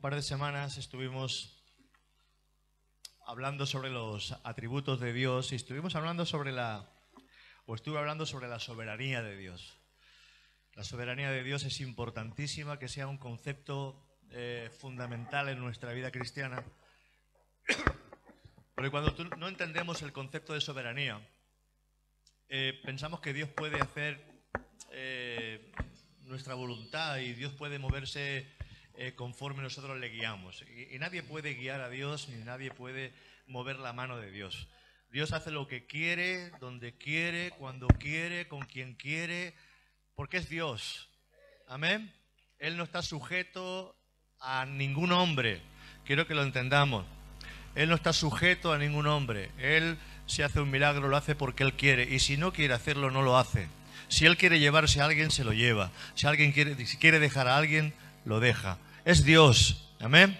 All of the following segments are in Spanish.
par de semanas estuvimos hablando sobre los atributos de Dios y estuve hablando sobre la soberanía de Dios. La soberanía de Dios es importantísima, que sea un concepto fundamental en nuestra vida cristiana. Porque cuando no entendemos el concepto de soberanía, pensamos que Dios puede hacer nuestra voluntad y Dios puede moverse conforme nosotros le guiamos. Y nadie puede guiar a Dios, ni nadie puede mover la mano de Dios. Dios hace lo que quiere, donde quiere, cuando quiere, con quien quiere, porque es Dios. Amén. Él no está sujeto a ningún hombre. Quiero que lo entendamos. Él no está sujeto a ningún hombre. Él, si hace un milagro, lo hace porque Él quiere. Y si no quiere hacerlo, no lo hace. Si Él quiere llevarse a alguien, se lo lleva. Si quiere dejar a alguien, lo deja. Es Dios. Amén.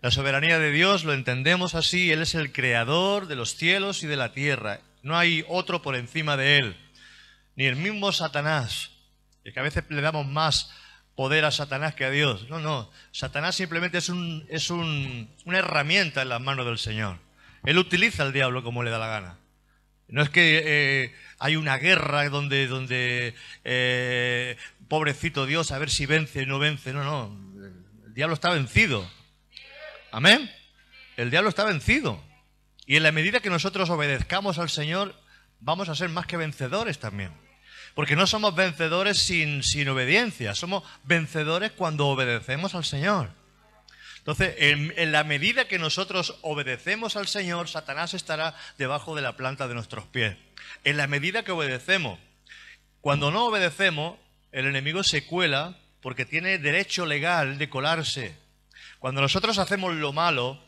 La soberanía de Dios lo entendemos así. Él es el creador de los cielos y de la tierra. No hay otro por encima de Él. Ni el mismo Satanás. Es que a veces le damos más poder a Satanás que a Dios. No. Satanás simplemente es una herramienta en las manos del Señor. Él utiliza al diablo como le da la gana. No es que hay una guerra donde pobrecito Dios, a ver si vence o no vence. No. El diablo está vencido. Amén. El diablo está vencido. Y en la medida que nosotros obedezcamos al Señor, vamos a ser más que vencedores también. Porque no somos vencedores sin obediencia. Somos vencedores cuando obedecemos al Señor. Entonces, en la medida que nosotros obedecemos al Señor, Satanás estará debajo de la planta de nuestros pies. En la medida que obedecemos. Cuando no obedecemos, el enemigo se cuela porque tiene derecho legal de colarse. Cuando nosotros hacemos lo malo,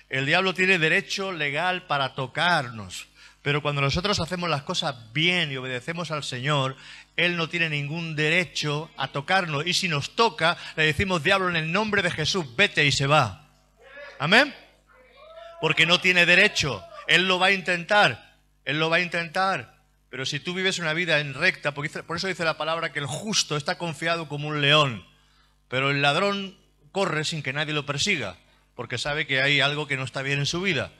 el diablo tiene derecho legal para tocarnos. Pero cuando nosotros hacemos las cosas bien y obedecemos al Señor, Él no tiene ningún derecho a tocarnos. Y si nos toca, le decimos, diablo, en el nombre de Jesús, vete, y se va. ¿Amén? Porque no tiene derecho. Él lo va a intentar. Él lo va a intentar. Pero si tú vives una vida en recta, por eso dice la palabra que el justo está confiado como un león. Pero el ladrón corre sin que nadie lo persiga, porque sabe que hay algo que no está bien en su vida.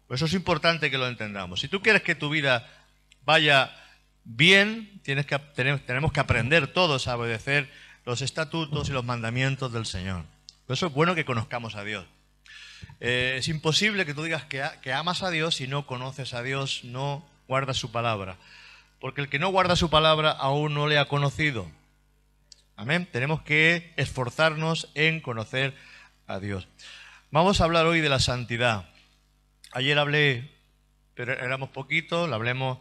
Por eso es importante que lo entendamos. Si tú quieres que tu vida vaya bien, tenemos que aprender todos a obedecer los estatutos y los mandamientos del Señor. Por eso es bueno que conozcamos a Dios. Es imposible que tú digas que amas a Dios si no conoces a Dios, no guardas su palabra. Porque el que no guarda su palabra aún no le ha conocido. Amén. Tenemos que esforzarnos en conocer a Dios. Vamos a hablar hoy de la santidad. Ayer hablé, pero éramos poquitos, lo hablemos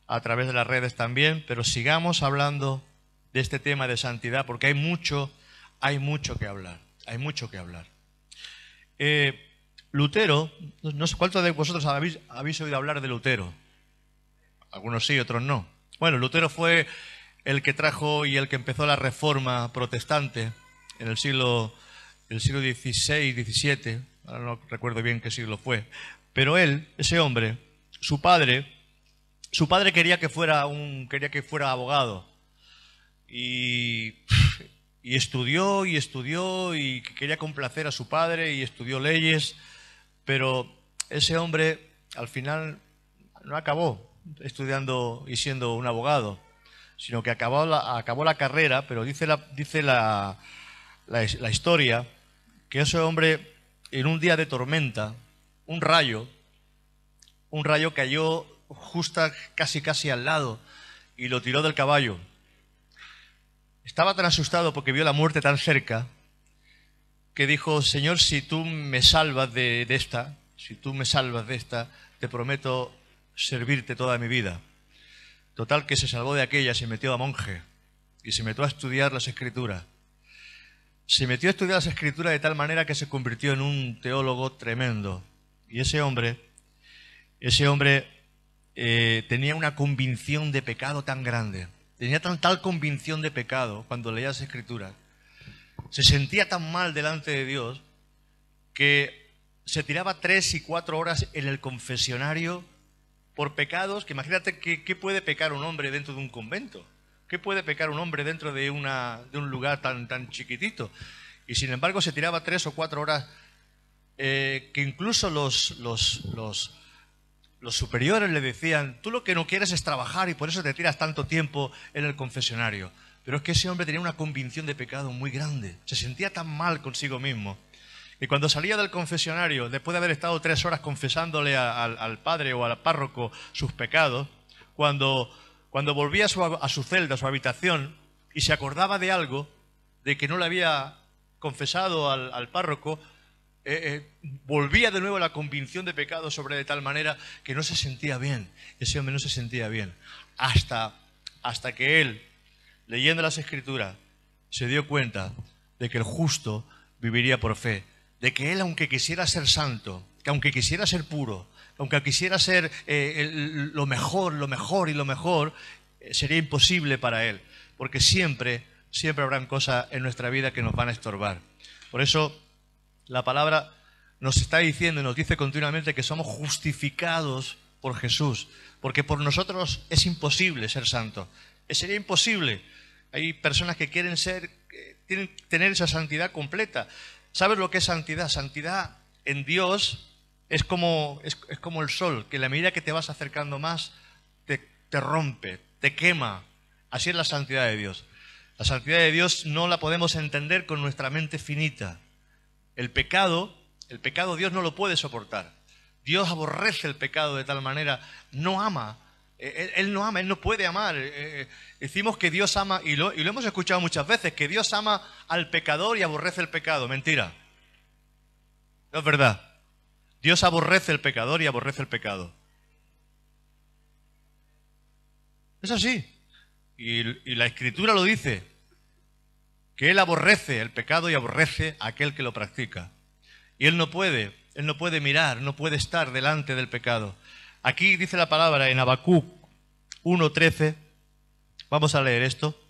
a través de las redes también, pero sigamos hablando de este tema de santidad porque hay mucho que hablar. Hay mucho que hablar. Lutero, no sé cuántos de vosotros habéis oído hablar de Lutero. Algunos sí, otros no. Bueno, Lutero fue el que trajo y el que empezó la reforma protestante en el siglo XVI, XVII, ahora no recuerdo bien qué siglo fue, pero él, ese hombre, su padre quería que fuera abogado y estudió y quería complacer a su padre y estudió leyes, pero ese hombre al final no acabó estudiando y siendo un abogado, sino que acabó la carrera, pero dice la historia que ese hombre, en un día de tormenta, un rayo cayó justo casi al lado y lo tiró del caballo. Estaba tan asustado porque vio la muerte tan cerca que dijo, Señor, si tú me salvas de esta, te prometo servirte toda mi vida. Total que se salvó de aquella, se metió a monje y se metió a estudiar las Escrituras. Se metió a estudiar las Escrituras de tal manera que se convirtió en un teólogo tremendo. Y ese hombre tenía una convicción de pecado tan grande. Tenía tal convicción de pecado cuando leía las Escrituras. Se sentía tan mal delante de Dios que se tiraba 3 y 4 horas en el confesionario por pecados, que imagínate qué puede pecar un hombre dentro de un convento. ¿Qué puede pecar un hombre dentro de un lugar tan chiquitito? Y sin embargo se tiraba 3 o 4 horas, que incluso los superiores le decían, tú lo que no quieres es trabajar y por eso te tiras tanto tiempo en el confesionario. Pero es que ese hombre tenía una convicción de pecado muy grande. Se sentía tan mal consigo mismo. Y cuando salía del confesionario, después de haber estado 3 horas confesándole al padre o al párroco sus pecados, cuando volvía a su celda, a su habitación, y se acordaba de algo, de que no le había confesado al párroco, volvía de nuevo a la convicción de pecado sobre de tal manera que no se sentía bien. Ese hombre no se sentía bien. Hasta que él, leyendo las Escrituras, se dio cuenta de que el justo viviría por fe. De que él, aunque quisiera ser santo, que aunque quisiera ser puro, aunque quisiera ser lo mejor, sería imposible para él. Porque siempre habrán cosas en nuestra vida que nos van a estorbar. Por eso la palabra nos está diciendo y nos dice continuamente que somos justificados por Jesús. Porque por nosotros es imposible ser santo. Sería imposible. Hay personas que quieren tener esa santidad completa. ¿Sabes lo que es santidad? Santidad en Dios es como el sol, que a la medida que te vas acercando más, te rompe, te quema. Así es la santidad de Dios. La santidad de Dios no la podemos entender con nuestra mente finita. El pecado Dios no lo puede soportar. Dios aborrece el pecado de tal manera, no ama. Él no ama, Él no puede amar. Decimos que Dios ama, y lo hemos escuchado muchas veces, que Dios ama al pecador y aborrece el pecado. Mentira. No es verdad. Dios aborrece el pecador y aborrece el pecado. Es así. Y la Escritura lo dice, que Él aborrece el pecado y aborrece a aquel que lo practica. Y Él no puede mirar, no puede estar delante del pecado. Aquí dice la palabra en Habacuc 1:13, vamos a leer esto.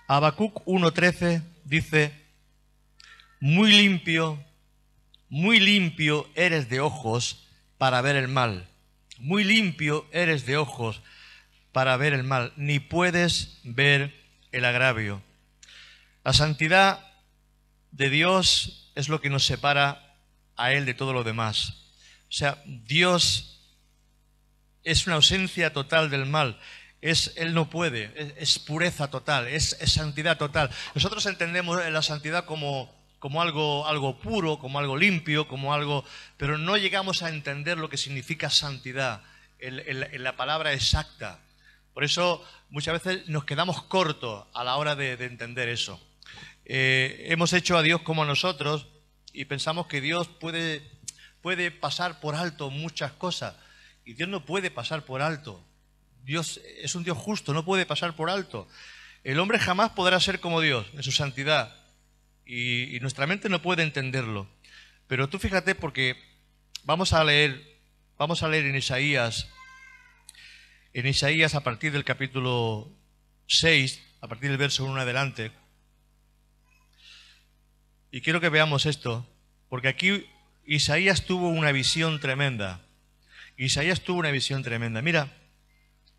Habacuc 1:13 dice, muy limpio eres de ojos para ver el mal. Muy limpio eres de ojos para ver el mal, ni puedes ver el agravio. La santidad de Dios es lo que nos separa a Él de todo lo demás. O sea, Dios es una ausencia total del mal. Él no puede, es pureza total, es santidad total. Nosotros entendemos la santidad como algo puro, como algo limpio, pero no llegamos a entender lo que significa santidad en la palabra exacta. Por eso muchas veces nos quedamos cortos a la hora de entender eso. Hemos hecho a Dios como a nosotros y pensamos que Dios puede pasar por alto muchas cosas. Y Dios no puede pasar por alto. Dios es un Dios justo, no puede pasar por alto. El hombre jamás podrá ser como Dios en su santidad. Y nuestra mente no puede entenderlo. Pero tú fíjate, porque vamos a leer en Isaías a partir del capítulo 6, a partir del verso 1 en adelante. Y quiero que veamos esto, porque aquí Isaías tuvo una visión tremenda. Mira,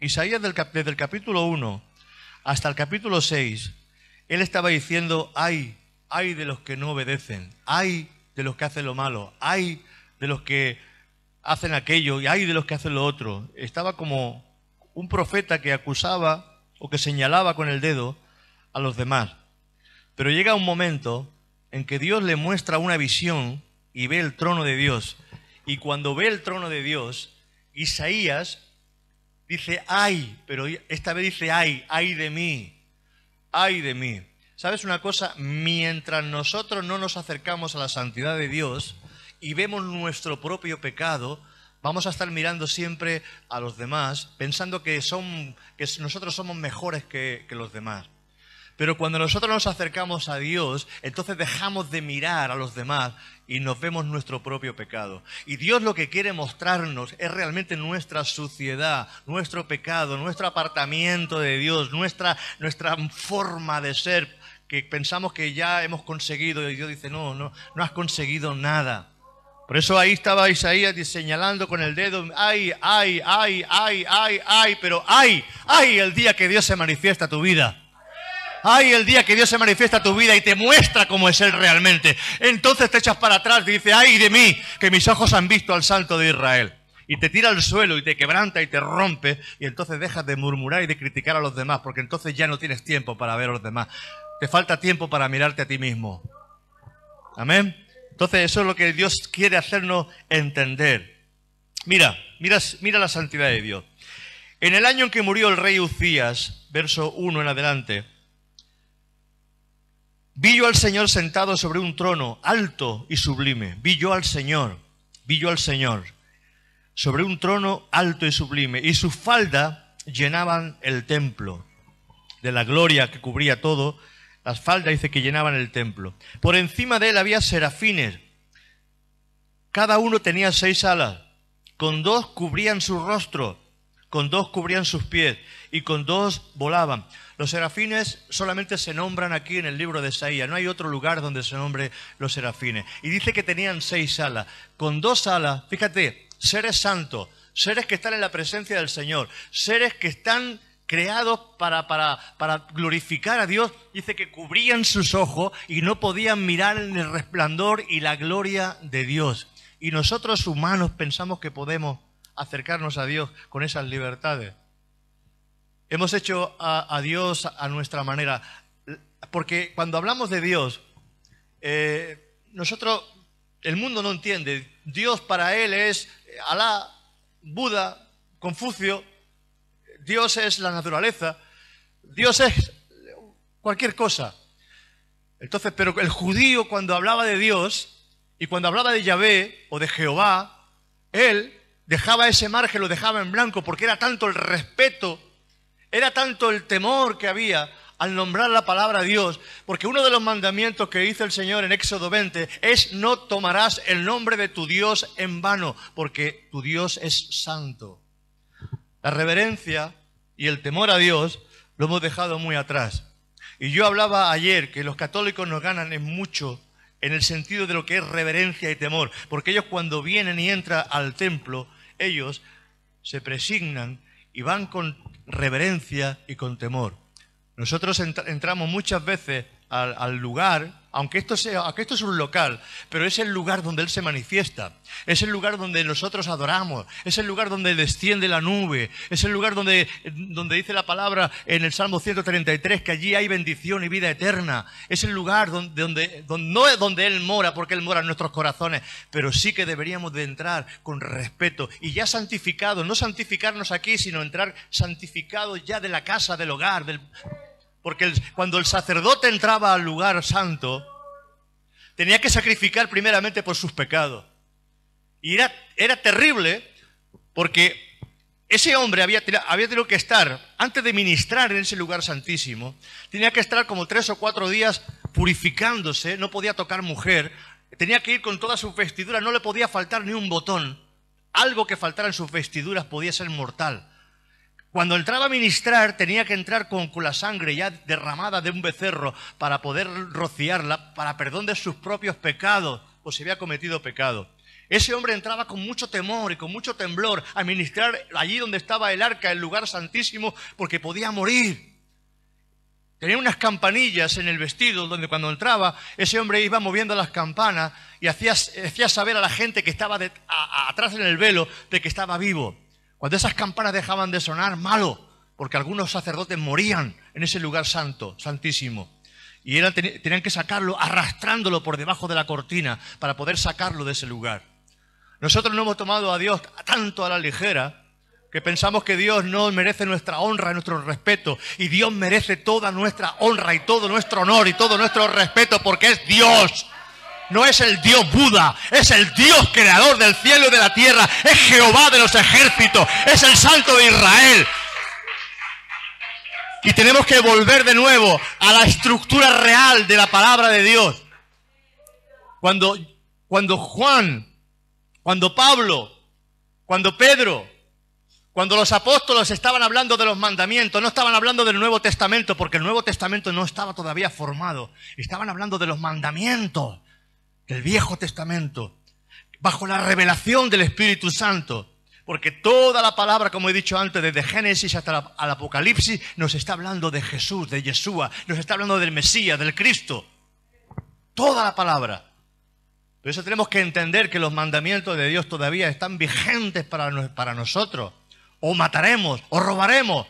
Isaías desde el capítulo 1 hasta el capítulo 6, él estaba diciendo, ay de los que no obedecen, ay de los que hacen lo malo, ay de los que hacen aquello y ay de los que hacen lo otro. Estaba como un profeta que acusaba o que señalaba con el dedo a los demás. Pero llega un momento en que Dios le muestra una visión y ve el trono de Dios. Y cuando ve el trono de Dios, Isaías dice, ay, pero esta vez dice, ay de mí, ay de mí. ¿Sabes una cosa? Mientras nosotros no nos acercamos a la santidad de Dios y vemos nuestro propio pecado, vamos a estar mirando siempre a los demás, pensando que nosotros somos mejores que los demás. Pero cuando nosotros nos acercamos a Dios, entonces dejamos de mirar a los demás y nos vemos nuestro propio pecado. Y Dios lo que quiere mostrarnos es realmente nuestra suciedad, nuestro pecado, nuestro apartamiento de Dios, nuestra forma de ser, que pensamos que ya hemos conseguido. Y Dios dice, no has conseguido nada. Por eso ahí estaba Isaías señalando con el dedo, ay, pero ay el día que Dios se manifiesta a tu vida. Ay, el día que Dios se manifiesta a tu vida y te muestra cómo es Él realmente. Entonces te echas para atrás y dices, ay de mí, que mis ojos han visto al Santo de Israel. Y te tira al suelo y te quebranta y te rompe, y entonces dejas de murmurar y de criticar a los demás, porque entonces ya no tienes tiempo para ver a los demás. Te falta tiempo para mirarte a ti mismo. Amén. Entonces eso es lo que Dios quiere hacernos entender. Mira la santidad de Dios. En el año en que murió el rey Uzías, verso 1 en adelante, vi yo al Señor sentado sobre un trono alto y sublime. Vi yo al Señor sobre un trono alto y sublime, y sus faldas llenaban el templo. De la gloria que cubría todo, las faldas dice que llenaban el templo. Por encima de él había serafines. Cada uno tenía 6 alas. Con 2 cubrían su rostro, con 2 cubrían sus pies, y con 2 volaban. Los serafines solamente se nombran aquí en el libro de Isaías. No hay otro lugar donde se nombre los serafines. Y dice que tenían 6 alas. Con 2 alas, fíjate, seres santos, seres que están en la presencia del Señor, seres que están creados para glorificar a Dios. Dice que cubrían sus ojos y no podían mirar en el resplandor y la gloria de Dios. Y nosotros humanos pensamos que podemos acercarnos a Dios con esas libertades. Hemos hecho a Dios a nuestra manera. Porque cuando hablamos de Dios, nosotros, el mundo no entiende. Dios para él es Alá, Buda, Confucio. Dios es la naturaleza. Dios es cualquier cosa. Entonces, pero el judío cuando hablaba de Dios y cuando hablaba de Yahvé o de Jehová, él dejaba ese margen, lo dejaba en blanco, porque era tanto el respeto, era tanto el temor que había al nombrar la palabra Dios, porque uno de los mandamientos que dice el Señor en Éxodo 20 es: no tomarás el nombre de tu Dios en vano, porque tu Dios es santo. La reverencia y el temor a Dios lo hemos dejado muy atrás. Y yo hablaba ayer que los católicos nos ganan en mucho en el sentido de lo que es reverencia y temor, porque ellos cuando vienen y entran al templo, ellos se presignan y van con reverencia y con temor. Nosotros entramos muchas veces al lugar, aunque esto es un local, pero es el lugar donde Él se manifiesta, es el lugar donde nosotros adoramos, es el lugar donde desciende la nube, es el lugar donde dice la palabra en el Salmo 133 que allí hay bendición y vida eterna, es el lugar donde no es donde Él mora, porque Él mora en nuestros corazones, pero sí que deberíamos de entrar con respeto y ya santificados, no santificarnos aquí, sino entrar santificados ya de la casa, del hogar, porque cuando el sacerdote entraba al lugar santo, tenía que sacrificar primeramente por sus pecados. Y era terrible, porque ese hombre había tenido que estar, antes de ministrar en ese lugar santísimo, tenía que estar como 3 o 4 días purificándose, no podía tocar mujer, tenía que ir con todas sus vestiduras, no le podía faltar ni un botón. Algo que faltara en sus vestiduras podía ser mortal. Cuando entraba a ministrar, tenía que entrar con la sangre ya derramada de un becerro para poder rociarla para perdón de sus propios pecados, o si había cometido pecado. Ese hombre entraba con mucho temor y con mucho temblor a ministrar allí donde estaba el arca, el lugar santísimo, porque podía morir. Tenía unas campanillas en el vestido donde cuando entraba, ese hombre iba moviendo las campanas y hacía saber a la gente que estaba atrás en el velo de que estaba vivo. Cuando esas campanas dejaban de sonar, malo, porque algunos sacerdotes morían en ese lugar santo, santísimo. Y tenían que sacarlo arrastrándolo por debajo de la cortina para poder sacarlo de ese lugar. Nosotros no hemos tomado a Dios tanto a la ligera que pensamos que Dios no merece nuestra honra y nuestro respeto. Y Dios merece toda nuestra honra y todo nuestro honor y todo nuestro respeto porque es Dios. No es el Dios Buda, es el Dios creador del cielo y de la tierra, es Jehová de los ejércitos, es el Santo de Israel. Y tenemos que volver de nuevo a la estructura real de la palabra de Dios. Cuando Juan, cuando Pablo, cuando Pedro, cuando los apóstoles estaban hablando de los mandamientos, no estaban hablando del Nuevo Testamento, porque el Nuevo Testamento no estaba todavía formado. Estaban hablando de los mandamientos del Viejo Testamento, bajo la revelación del Espíritu Santo. Porque toda la palabra, como he dicho antes, desde Génesis hasta el Apocalipsis, nos está hablando de Jesús, de Yeshua, nos está hablando del Mesías, del Cristo. Toda la palabra. Por eso tenemos que entender que los mandamientos de Dios todavía están vigentes para nosotros. O mataremos, o robaremos,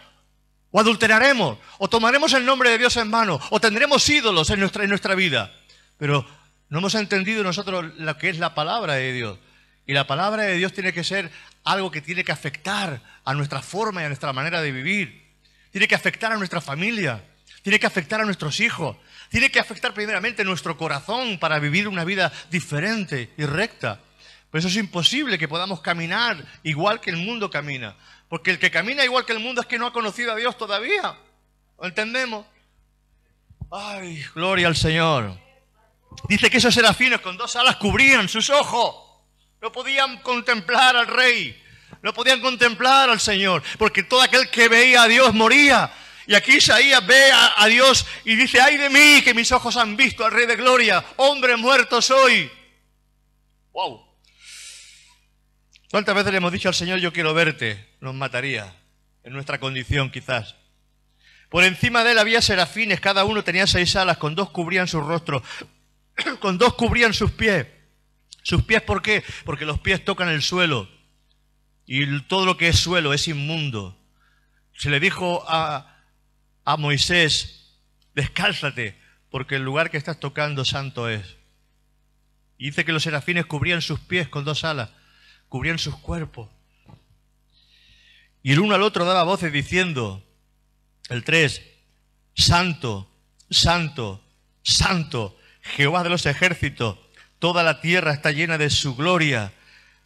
o adulteraremos, o tomaremos el nombre de Dios en vano, o tendremos ídolos en nuestra vida. Pero no hemos entendido nosotros lo que es la palabra de Dios. Y la palabra de Dios tiene que ser algo que tiene que afectar a nuestra forma y a nuestra manera de vivir. Tiene que afectar a nuestra familia. Tiene que afectar a nuestros hijos. Tiene que afectar primeramente nuestro corazón para vivir una vida diferente y recta. Por eso es imposible que podamos caminar igual que el mundo camina. Porque el que camina igual que el mundo es que no ha conocido a Dios todavía. ¿Lo entendemos? ¡Ay, gloria al Señor! Dice que esos serafines con 2 alas cubrían sus ojos. No podían contemplar al Rey. No podían contemplar al Señor. Porque todo aquel que veía a Dios moría. Y aquí Isaías ve a Dios y dice: ¡ay de mí, que mis ojos han visto al Rey de Gloria! ¡Hombre muerto soy! ¡Wow! ¿Cuántas veces le hemos dicho al Señor: yo quiero verte? Nos mataría. En nuestra condición quizás. Por encima de él había serafines. Cada uno tenía 6 alas. Con 2 cubrían su rostro. Con 2 cubrían sus pies. ¿Sus pies por qué? Porque los pies tocan el suelo. Y todo lo que es suelo es inmundo. Se le dijo a Moisés: descálzate, porque el lugar que estás tocando santo es. Y dice que los serafines cubrían sus pies con 2 alas. Cubrían sus cuerpos. Y el uno al otro daba voces diciendo, el 3, Santo, Santo, Santo, Jehová de los ejércitos, toda la tierra está llena de su gloria.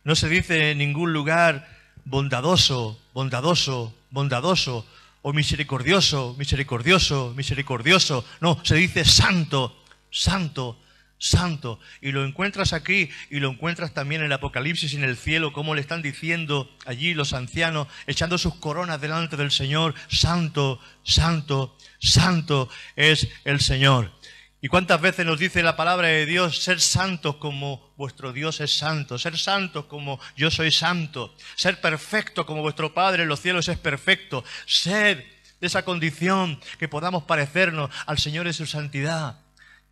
No se dice en ningún lugar bondadoso, bondadoso, bondadoso, o misericordioso, misericordioso, misericordioso. No, se dice santo, santo, santo. Y lo encuentras aquí y lo encuentras también en el Apocalipsis, en el cielo, como le están diciendo allí los ancianos, echando sus coronas delante del Señor. Santo, santo, santo es el Señor. ¿Y cuántas veces nos dice la palabra de Dios? Ser santos como vuestro Dios es santo. Ser santos como yo soy santo. Ser perfecto como vuestro Padre en los cielos es perfecto. Ser de esa condición que podamos parecernos al Señor en su santidad.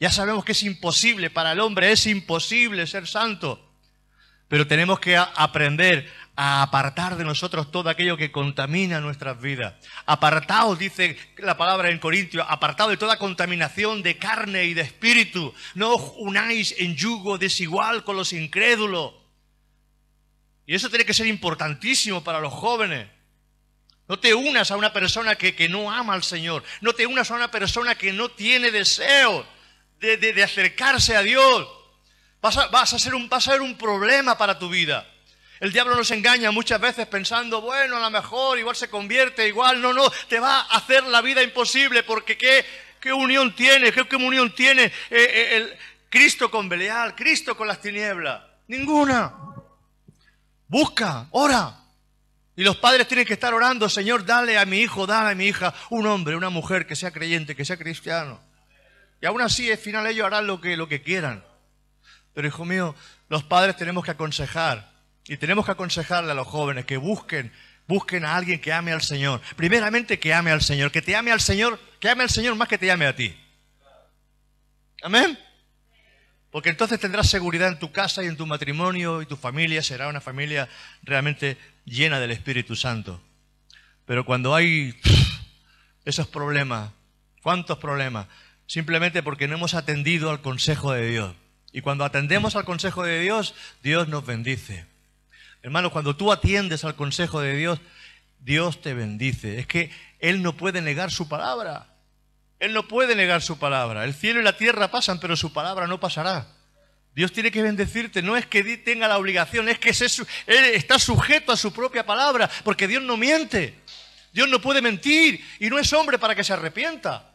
Ya sabemos que es imposible para el hombre, es imposible ser santo. Pero tenemos que aprender a apartar de nosotros todo aquello que contamina nuestras vidas. Apartaos, dice la palabra en Corintios, apartaos de toda contaminación de carne y de espíritu. No os unáis en yugo desigual con los incrédulos. Y eso tiene que ser importantísimo para los jóvenes. No te unas a una persona que no ama al Señor. No te unas a una persona que no tiene deseo de acercarse a Dios. Vas a ser un problema para tu vida. El diablo nos engaña muchas veces pensando, bueno, a lo mejor igual se convierte, igual, no, te va a hacer la vida imposible, porque ¿qué unión tiene? ¿Qué comunión tiene el Cristo con Belial, Cristo con las tinieblas? Ninguna. Busca, ora. Y los padres tienen que estar orando, Señor, dale a mi hijo, dale a mi hija un hombre, una mujer que sea creyente, que sea cristiano. Y aún así, al final ellos harán lo que quieran. Pero, hijo mío, los padres tenemos que aconsejar. Y tenemos que aconsejarle a los jóvenes que busquen a alguien que ame al Señor. Primeramente que ame al Señor, que te ame al Señor, que ame al Señor más que te ame a ti. ¿Amén? Porque entonces tendrás seguridad en tu casa y en tu matrimonio y tu familia será una familia realmente llena del Espíritu Santo. Pero cuando hay esos problemas, ¿cuántos problemas? Simplemente porque no hemos atendido al consejo de Dios. Y cuando atendemos al consejo de Dios, Dios nos bendice. Hermano, cuando tú atiendes al consejo de Dios, Dios te bendice. Es que Él no puede negar su palabra. Él no puede negar su palabra. El cielo y la tierra pasan, pero su palabra no pasará. Dios tiene que bendecirte. No es que tenga la obligación, es que Él está sujeto a su propia palabra, porque Dios no miente. Dios no puede mentir y no es hombre para que se arrepienta.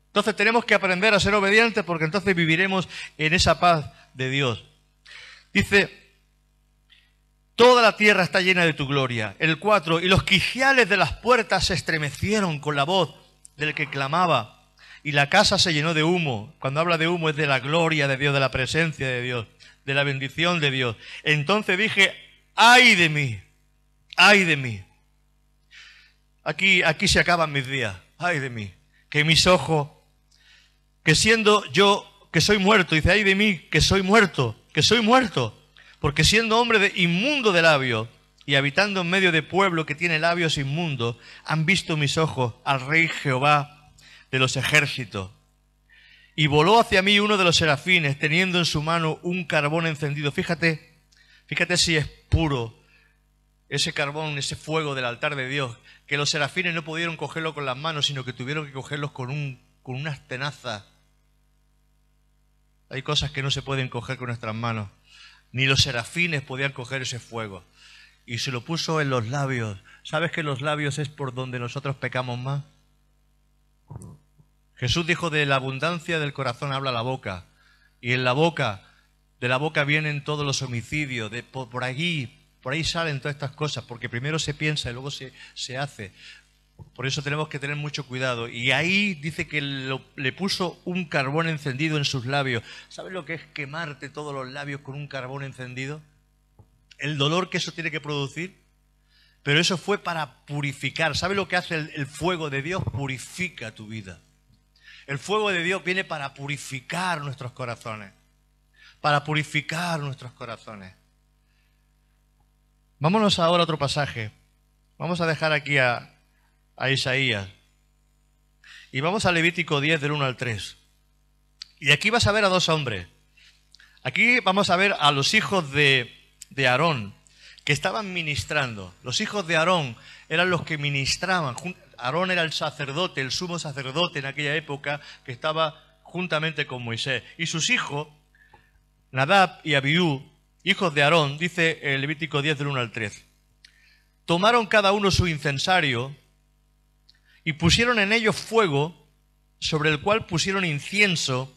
Entonces tenemos que aprender a ser obedientes, porque entonces viviremos en esa paz de Dios. Dice, toda la tierra está llena de tu gloria. El 4, y los quiciales de las puertas se estremecieron con la voz del que clamaba, y la casa se llenó de humo. Cuando habla de humo es de la gloria de Dios, de la presencia de Dios, de la bendición de Dios. Entonces dije, ¡ay de mí! ¡Ay de mí! Aquí se acaban mis días. ¡Ay de mí! Que mis ojos, que siendo yo, que soy muerto, dice, ¡ay de mí! Que soy muerto, porque siendo hombre inmundo de labios y habitando en medio de pueblo que tiene labios inmundos, han visto mis ojos al Rey Jehová de los ejércitos. Y voló hacia mí uno de los serafines, teniendo en su mano un carbón encendido. Fíjate si es puro ese carbón, ese fuego del altar de Dios, que los serafines no pudieron cogerlo con las manos, sino que tuvieron que cogerlos con unas tenazas. Hay cosas que no se pueden coger con nuestras manos. Ni los serafines podían coger ese fuego. Y se lo puso en los labios. ¿Sabes que los labios es por donde nosotros pecamos más? Jesús dijo, de la abundancia del corazón habla la boca. Y de la boca vienen todos los homicidios. Por ahí salen todas estas cosas, porque primero se piensa y luego se hace. Por eso tenemos que tener mucho cuidado. Y ahí dice que le puso un carbón encendido en sus labios. ¿Sabes lo que es quemarte todos los labios con un carbón encendido? El dolor que eso tiene que producir. Pero eso fue para purificar. ¿Sabes lo que hace el fuego de Dios? Purifica tu vida. El fuego de Dios viene para purificar nuestros corazones. Para purificar nuestros corazones. Vámonos ahora a otro pasaje. Vamos a dejar aquí a Isaías. Y vamos a Levítico 10, del 1 al 3. Y aquí vas a ver a dos hombres. Aquí vamos a ver a los hijos de Aarón, que estaban ministrando. Los hijos de Aarón eran los que ministraban. Aarón era el sacerdote, el sumo sacerdote en aquella época, que estaba juntamente con Moisés. Y sus hijos, Nadab y Abiú, hijos de Aarón, dice el Levítico 10, del 1 al 3. Tomaron cada uno su incensario y pusieron en ellos fuego, sobre el cual pusieron incienso,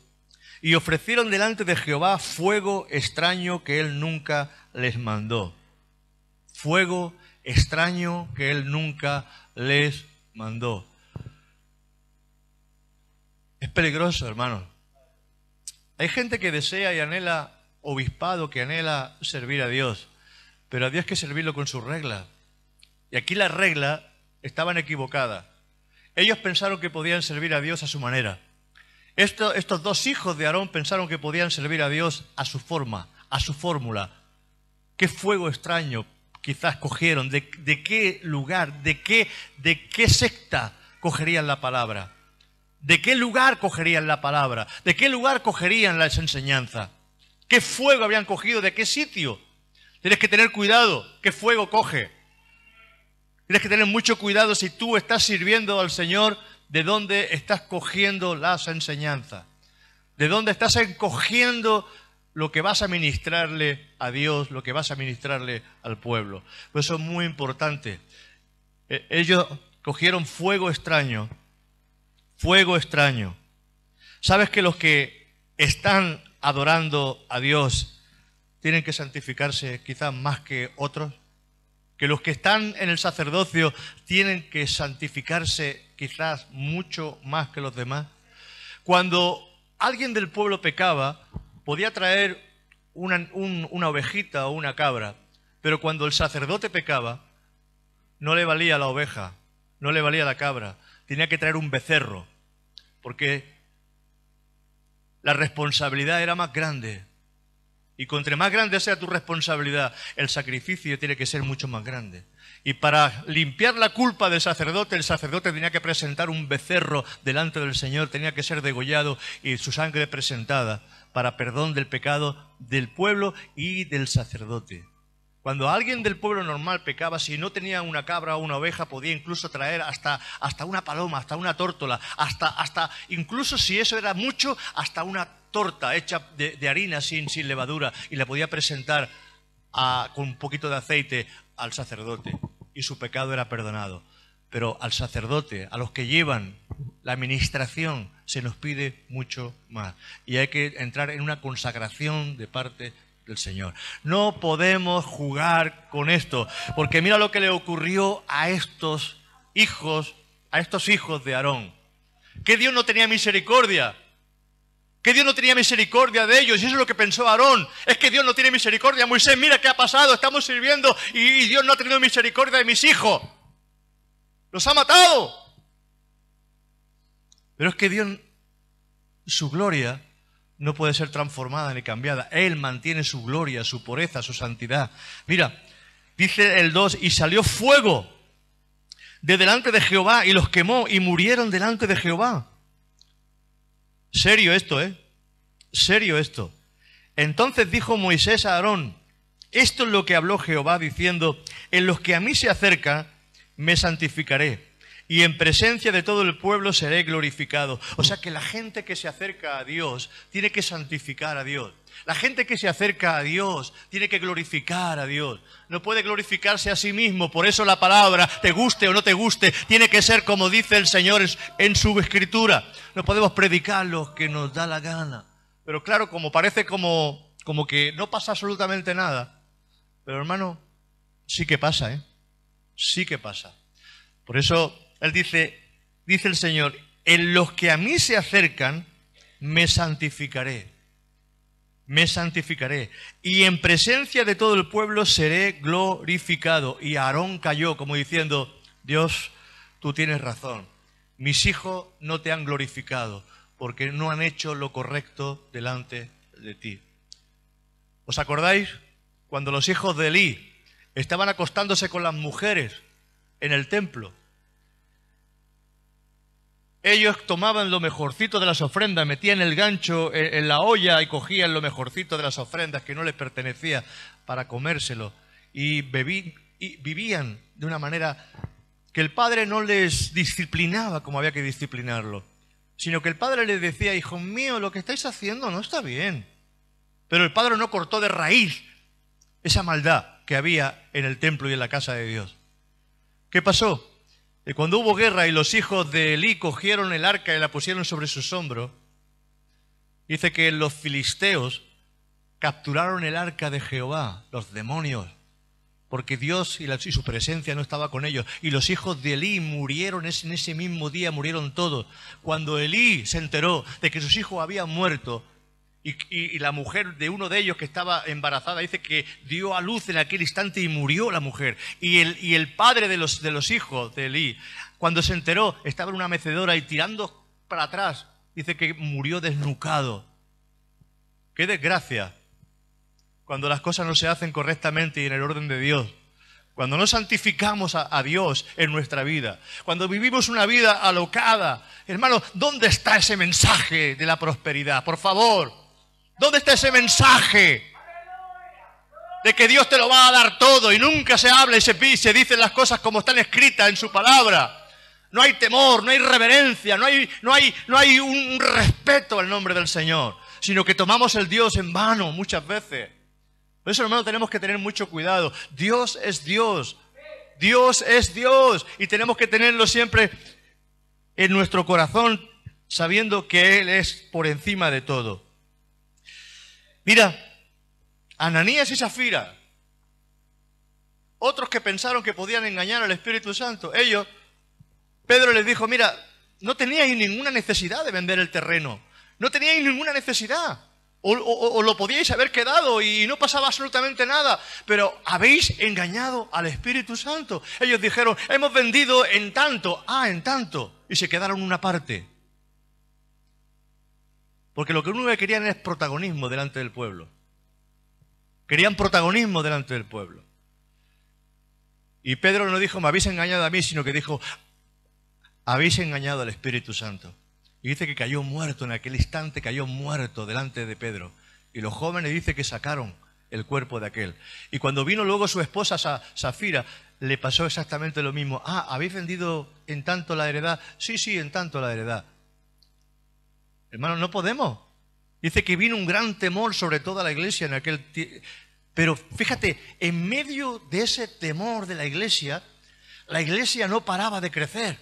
y ofrecieron delante de Jehová fuego extraño que él nunca les mandó. Fuego extraño que él nunca les mandó. Es peligroso, hermanos. Hay gente que desea y anhela obispado, que anhela servir a Dios, pero a Dios hay que servirlo con sus reglas. Y aquí las reglas estaban equivocadas. Ellos pensaron que podían servir a Dios a su manera. Estos dos hijos de Aarón pensaron que podían servir a Dios a su forma, a su fórmula. ¿Qué fuego extraño quizás cogieron? ¿De qué lugar, de qué secta cogerían la palabra? ¿De qué lugar cogerían la palabra? ¿De qué lugar cogerían las enseñanzas? ¿Qué fuego habían cogido? ¿De qué sitio? Tienes que tener cuidado. ¿Qué fuego coge? Tienes que tener mucho cuidado si tú estás sirviendo al Señor, de dónde estás cogiendo las enseñanzas. De dónde estás encogiendo lo que vas a ministrarle a Dios, lo que vas a ministrarle al pueblo. Pues eso es muy importante. Ellos cogieron fuego extraño. Fuego extraño. ¿Sabes que los que están adorando a Dios tienen que santificarse quizás más que otros? Que los que están en el sacerdocio tienen que santificarse quizás mucho más que los demás. Cuando alguien del pueblo pecaba, podía traer una ovejita o una cabra, pero cuando el sacerdote pecaba, no le valía la oveja, no le valía la cabra, tenía que traer un becerro, porque la responsabilidad era más grande. Y cuanto más grande sea tu responsabilidad, el sacrificio tiene que ser mucho más grande. Y para limpiar la culpa del sacerdote, el sacerdote tenía que presentar un becerro delante del Señor, tenía que ser degollado y su sangre presentada para perdón del pecado del pueblo y del sacerdote. Cuando alguien del pueblo normal pecaba, si no tenía una cabra o una oveja, podía incluso traer hasta una paloma, hasta una tórtola, hasta incluso si eso era mucho, hasta una torta hecha de harina sin levadura, y la podía presentar con un poquito de aceite al sacerdote, y su pecado era perdonado. Pero al sacerdote, a los que llevan la administración, se nos pide mucho más, y hay que entrar en una consagración de parte del Señor. No podemos jugar con esto, porque mira lo que le ocurrió a estos hijos de Aarón. Que Dios no tenía misericordia. que Dios no tenía misericordia de ellos. Y eso es lo que pensó Aarón. Es que Dios no tiene misericordia. Moisés, mira qué ha pasado, estamos sirviendo y Dios no ha tenido misericordia de mis hijos. Los ha matado. Pero es que Dios, su gloria no puede ser transformada ni cambiada. Él mantiene su gloria, su pureza, su santidad. Mira, dice el 2, y salió fuego de delante de Jehová y los quemó y murieron delante de Jehová. Serio esto, ¿eh? Serio esto. Entonces dijo Moisés a Aarón, esto es lo que habló Jehová diciendo, en los que a mí se acercan me santificaré y en presencia de todo el pueblo seré glorificado. O sea que la gente que se acerca a Dios tiene que santificar a Dios. La gente que se acerca a Dios tiene que glorificar a Dios. No puede glorificarse a sí mismo. Por eso la palabra, te guste o no te guste, tiene que ser como dice el Señor en su Escritura. No podemos predicar lo que nos da la gana. Pero claro, como parece como que no pasa absolutamente nada. Pero hermano, sí que pasa, ¿eh? Sí que pasa. Por eso Él dice el Señor, en los que a mí se acercan, me santificaré. Me santificaré. Y en presencia de todo el pueblo seré glorificado. Y Aarón cayó como diciendo, Dios, tú tienes razón. Mis hijos no te han glorificado porque no han hecho lo correcto delante de ti. ¿Os acordáis cuando los hijos de Elí estaban acostándose con las mujeres en el templo? Ellos tomaban lo mejorcito de las ofrendas, metían el gancho en la olla y cogían lo mejorcito de las ofrendas que no les pertenecía para comérselo. Y vivían de una manera que el padre no les disciplinaba como había que disciplinarlo, sino que el padre les decía, hijos míos, lo que estáis haciendo no está bien. Pero el padre no cortó de raíz esa maldad que había en el templo y en la casa de Dios. ¿Qué pasó? Y cuando hubo guerra y los hijos de Elí cogieron el arca y la pusieron sobre sus hombros, dice que los filisteos capturaron el arca de Jehová, los demonios, porque Dios y su presencia no estaba con ellos. Y los hijos de Elí murieron en ese mismo día, murieron todos. Cuando Elí se enteró de que sus hijos habían muerto, y la mujer de uno de ellos que estaba embarazada dice que dio a luz en aquel instante y murió la mujer. Y el padre de los hijos de Elí, cuando se enteró, estaba en una mecedora y tirando para atrás, dice que murió desnucado. ¡Qué desgracia! Cuando las cosas no se hacen correctamente y en el orden de Dios. Cuando no santificamos a Dios en nuestra vida. Cuando vivimos una vida alocada. Hermano, ¿dónde está ese mensaje de la prosperidad? Por favor. ¿Dónde está ese mensaje de que Dios te lo va a dar todo y nunca se habla y se dicen las cosas como están escritas en su palabra? No hay temor, no hay reverencia, no hay un respeto al nombre del Señor, sino que tomamos el Dios en vano muchas veces. Por eso, hermano, tenemos que tener mucho cuidado. Dios es Dios. Dios es Dios. Y tenemos que tenerlo siempre en nuestro corazón, sabiendo que Él es por encima de todo. Mira, Ananías y Zafira, otros que pensaron que podían engañar al Espíritu Santo, ellos, Pedro les dijo, mira, no teníais ninguna necesidad de vender el terreno, no teníais ninguna necesidad, o lo podíais haber quedado y no pasaba absolutamente nada, pero habéis engañado al Espíritu Santo. Ellos dijeron, hemos vendido en tanto, en tanto, y se quedaron una parte. Porque lo que uno querían es protagonismo delante del pueblo. Querían protagonismo delante del pueblo. Y Pedro no dijo, me habéis engañado a mí, sino que dijo, habéis engañado al Espíritu Santo. Y dice que cayó muerto en aquel instante, cayó muerto delante de Pedro. Y los jóvenes dice que sacaron el cuerpo de aquel. Y cuando vino luego su esposa Zafira, le pasó exactamente lo mismo. ¿Habéis vendido en tanto la heredad? Sí, en tanto la heredad. Hermano, no podemos. Dice que vino un gran temor sobre toda la iglesia en aquel tiempo. Pero fíjate, en medio de ese temor de la iglesia no paraba de crecer.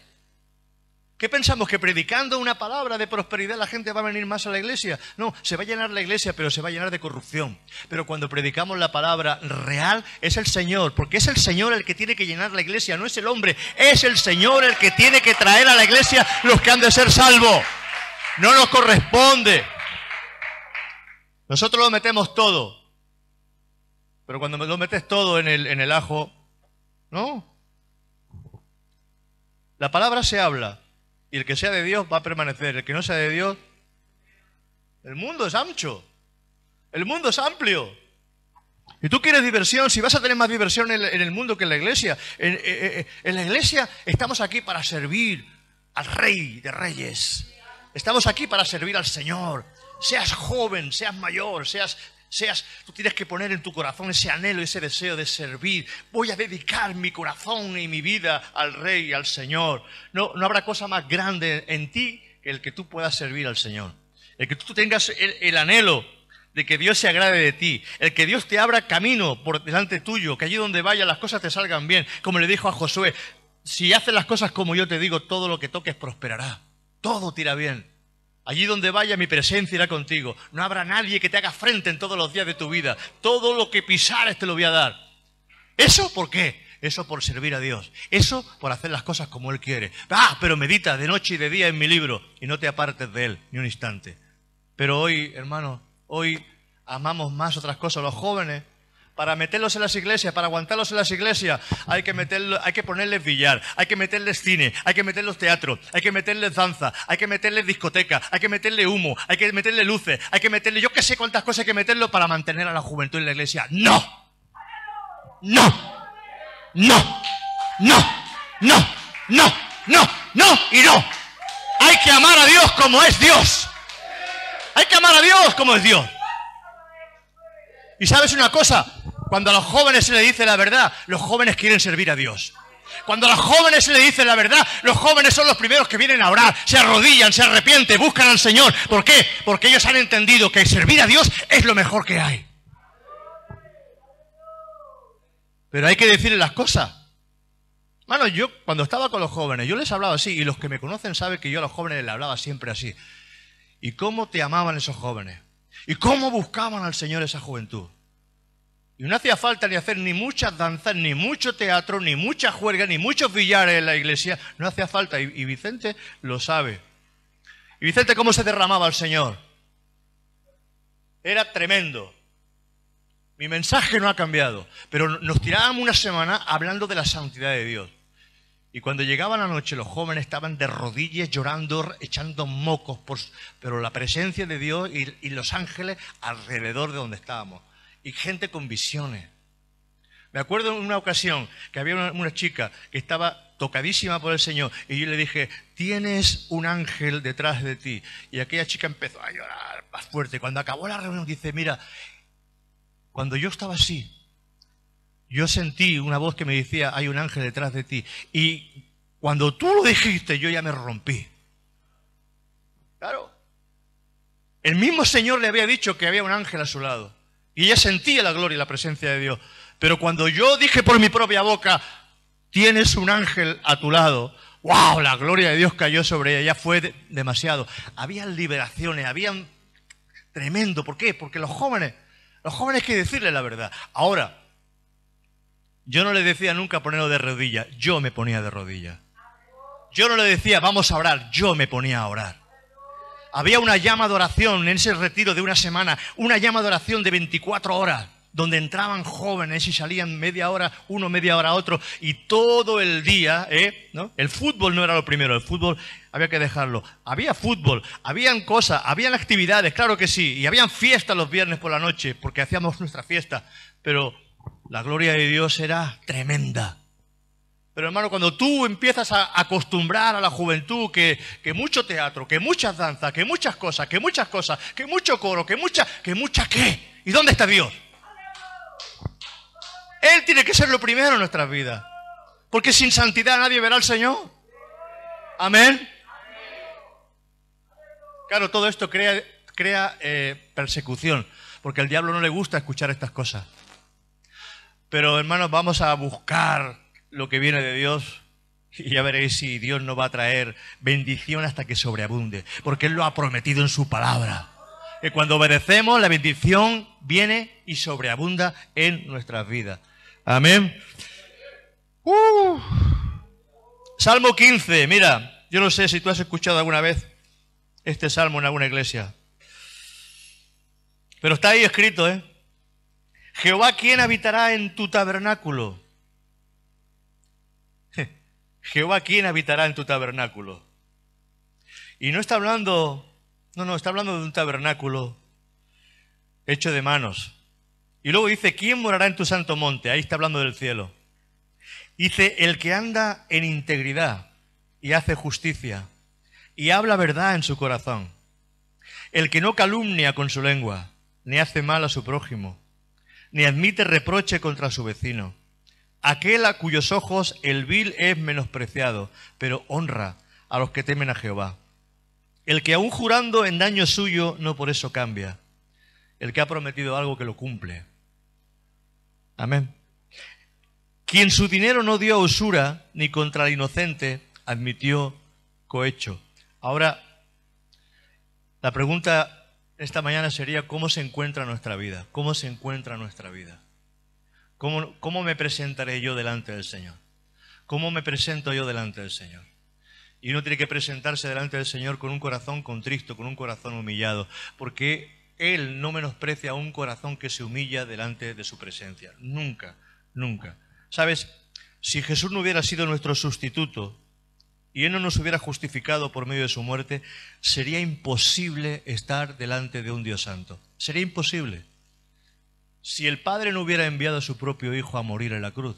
¿Qué pensamos? ¿Que predicando una palabra de prosperidad la gente va a venir más a la iglesia? No, se va a llenar la iglesia, pero se va a llenar de corrupción. Pero cuando predicamos la palabra real, es el Señor, porque es el Señor el que tiene que llenar la iglesia, no es el hombre. Es el Señor el que tiene que traer a la iglesia los que han de ser salvos. No nos corresponde. Nosotros lo metemos todo. Pero cuando lo metes todo en el ajo, no. La palabra se habla. Y el que sea de Dios va a permanecer. El que no sea de Dios... El mundo es ancho. El mundo es amplio. Y tú quieres diversión, si vas a tener más diversión en el mundo que en la iglesia. En la iglesia estamos aquí para servir al Rey de Reyes. Estamos aquí para servir al Señor. Seas joven, seas mayor, tú tienes que poner en tu corazón ese anhelo, ese deseo de servir. Voy a dedicar mi corazón y mi vida al Rey, al Señor. No habrá cosa más grande en ti que el que tú puedas servir al Señor. El que tú tengas el anhelo de que Dios se agrade de ti, el que Dios te abra camino por delante tuyo, que allí donde vayas las cosas te salgan bien, como le dijo a Josué, si haces las cosas como yo te digo, todo lo que toques prosperará, todo te irá bien. Allí donde vaya mi presencia irá contigo, no habrá nadie que te haga frente en todos los días de tu vida, todo lo que pisares te lo voy a dar. ¿Eso por qué? Eso por servir a Dios, eso por hacer las cosas como Él quiere. Pero medita de noche y de día en mi libro y no te apartes de Él ni un instante. Pero hoy, hermano, hoy amamos más otras cosas. Los jóvenes, para meterlos en las iglesias, para aguantarlos en las iglesias, hay que ponerles billar, hay que meterles cine, hay que meterles teatro, hay que meterles danza, hay que meterles discoteca, hay que meterle humo, hay que meterle luces, hay que meterle yo qué sé cuántas cosas hay que meterlo para mantener a la juventud en la iglesia. ¡No! ¡No! ¡No! ¡No! ¡No! ¡No! ¡No! ¡No! ¡Y no! Hay que amar a Dios como es Dios. Hay que amar a Dios como es Dios. Y sabes una cosa, cuando a los jóvenes se les dice la verdad, los jóvenes quieren servir a Dios. Cuando a los jóvenes se les dice la verdad, los jóvenes son los primeros que vienen a orar, se arrodillan, se arrepienten, buscan al Señor. ¿Por qué? Porque ellos han entendido que servir a Dios es lo mejor que hay. Pero hay que decirles las cosas. Mano, yo cuando estaba con los jóvenes, yo les hablaba así, y los que me conocen saben que yo a los jóvenes les hablaba siempre así. ¿Y cómo te amaban esos jóvenes? ¿Y cómo buscaban al Señor esa juventud? Y no hacía falta ni hacer ni muchas danzas, ni mucho teatro, ni mucha juerga, ni muchos billares en la iglesia. No hacía falta. Y Vicente lo sabe. ¿Y Vicente cómo se derramaba al Señor? Era tremendo. Mi mensaje no ha cambiado. Pero nos tirábamos una semana hablando de la santidad de Dios. Y cuando llegaba la noche, los jóvenes estaban de rodillas llorando, echando mocos, pero la presencia de Dios y los ángeles alrededor de donde estábamos. Y gente con visiones. Me acuerdo en una ocasión que había una chica que estaba tocadísima por el Señor. Y yo le dije, tienes un ángel detrás de ti. Y aquella chica empezó a llorar más fuerte. Cuando acabó la reunión, dice, mira, cuando yo estaba así, yo sentí una voz que me decía, hay un ángel detrás de ti. Y cuando tú lo dijiste, yo ya me rompí. Claro. El mismo Señor le había dicho que había un ángel a su lado. Y ella sentía la gloria y la presencia de Dios. Pero cuando yo dije por mi propia boca, tienes un ángel a tu lado, ¡wow! La gloria de Dios cayó sobre ella. Ya fue demasiado. Habían liberaciones, habían tremendo. ¿Por qué? Porque los jóvenes hay que decirles la verdad. Ahora, yo no le decía nunca ponerlo de rodillas, yo me ponía de rodillas. Yo no le decía vamos a orar, yo me ponía a orar. Había una llama de oración en ese retiro de una semana, una llama de oración de 24 horas, donde entraban jóvenes y salían media hora uno, media hora otro, y todo el día, ¿no? El fútbol no era lo primero, el fútbol había que dejarlo. Había fútbol, habían cosas, habían actividades, claro que sí, y habían fiestas los viernes por la noche, porque hacíamos nuestra fiesta, pero la gloria de Dios era tremenda. Pero hermano, cuando tú empiezas a acostumbrar a la juventud que mucho teatro, que muchas danzas, que muchas cosas, que mucho coro, que mucha ¿qué? ¿Y dónde está Dios? Él tiene que ser lo primero en nuestras vidas. Porque sin santidad nadie verá al Señor. Amén. Claro, todo esto crea persecución. Porque al diablo no le gusta escuchar estas cosas. Pero hermanos, vamos a buscar lo que viene de Dios y ya veréis si Dios nos va a traer bendición hasta que sobreabunde, porque Él lo ha prometido en su palabra, que cuando obedecemos la bendición viene y sobreabunda en nuestras vidas. Amén. Salmo 15, mira, yo no sé si tú has escuchado alguna vez este salmo en alguna iglesia. Pero está ahí escrito, ¿eh? Jehová, ¿quién habitará en tu tabernáculo? Jehová, ¿quién habitará en tu tabernáculo? Y no está hablando, no, está hablando de un tabernáculo hecho de manos. Y luego dice, ¿quién morará en tu santo monte? Ahí está hablando del cielo. Dice, el que anda en integridad y hace justicia y habla verdad en su corazón. El que no calumnia con su lengua, ni hace mal a su prójimo, ni admite reproche contra su vecino. Aquel a cuyos ojos el vil es menospreciado, pero honra a los que temen a Jehová. El que aún jurando en daño suyo, no por eso cambia. El que ha prometido algo que lo cumple. Amén. Quien su dinero no dio a usura, ni contra el inocente admitió cohecho. Ahora, la pregunta esta mañana sería, ¿cómo se encuentra nuestra vida? ¿Cómo se encuentra nuestra vida? ¿Cómo me presentaré yo delante del Señor? ¿Cómo me presento yo delante del Señor? Y uno tiene que presentarse delante del Señor con un corazón contristo, con un corazón humillado, porque Él no menosprecia a un corazón que se humilla delante de su presencia. Nunca, nunca. ¿Sabes? Si Jesús no hubiera sido nuestro sustituto y Él no nos hubiera justificado por medio de su muerte, sería imposible estar delante de un Dios santo. Sería imposible. Si el Padre no hubiera enviado a su propio Hijo a morir en la cruz,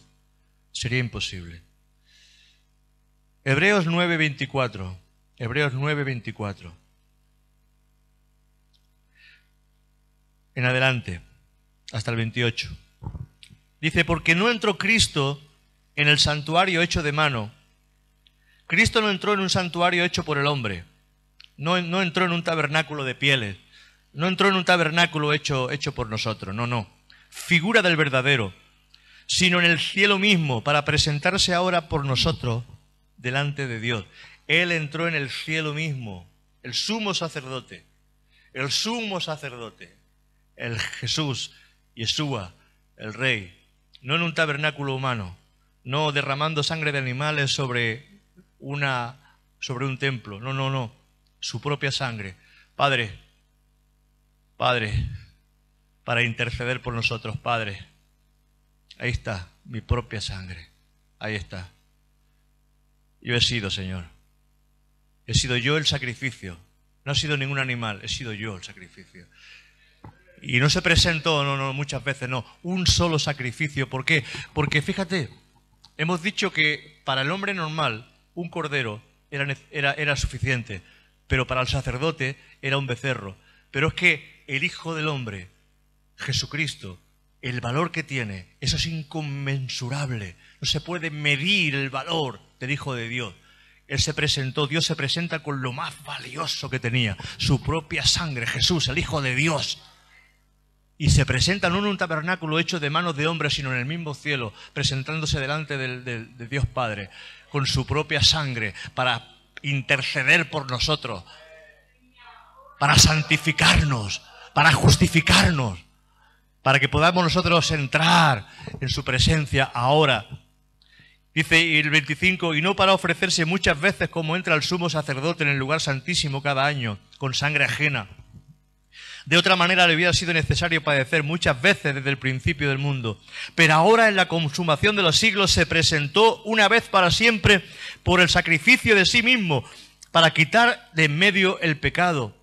sería imposible. Hebreos 9:24. Hebreos 9:24. En adelante, hasta el 28. Dice, porque no entró Cristo en el santuario hecho de mano. Cristo no entró en un santuario hecho por el hombre. No entró en un tabernáculo de pieles. No entró en un tabernáculo hecho por nosotros. No. Figura del verdadero. Sino en el cielo mismo, para presentarse ahora por nosotros delante de Dios. Él entró en el cielo mismo. El sumo sacerdote. El sumo sacerdote. El Jesús, Yeshua, el Rey. No en un tabernáculo humano. No derramando sangre de animales sobre un templo. No. Su propia sangre. Padre, para interceder por nosotros, Padre. Ahí está, mi propia sangre. Ahí está. Yo he sido, Señor. He sido yo el sacrificio. No ha sido ningún animal, he sido yo el sacrificio. Y no se presentó, muchas veces no, un solo sacrificio. ¿Por qué? Porque fíjate, hemos dicho que para el hombre normal un cordero era suficiente, pero para el sacerdote era un becerro. Pero es que el Hijo del Hombre, Jesucristo, el valor que tiene, eso es inconmensurable. No se puede medir el valor del Hijo de Dios. Él se presentó, Dios se presenta con lo más valioso que tenía, su propia sangre, Jesús, el Hijo de Dios. Y se presenta no en un tabernáculo hecho de manos de hombres, sino en el mismo cielo, presentándose delante de Dios Padre, con su propia sangre, para interceder por nosotros, para santificarnos, para justificarnos, para que podamos nosotros entrar en su presencia ahora. Dice el 25, y no para ofrecerse muchas veces como entra el sumo sacerdote en el lugar santísimo cada año, con sangre ajena. De otra manera le hubiera sido necesario padecer muchas veces desde el principio del mundo. Pero ahora en la consumación de los siglos se presentó una vez para siempre por el sacrificio de sí mismo, para quitar de en medio el pecado,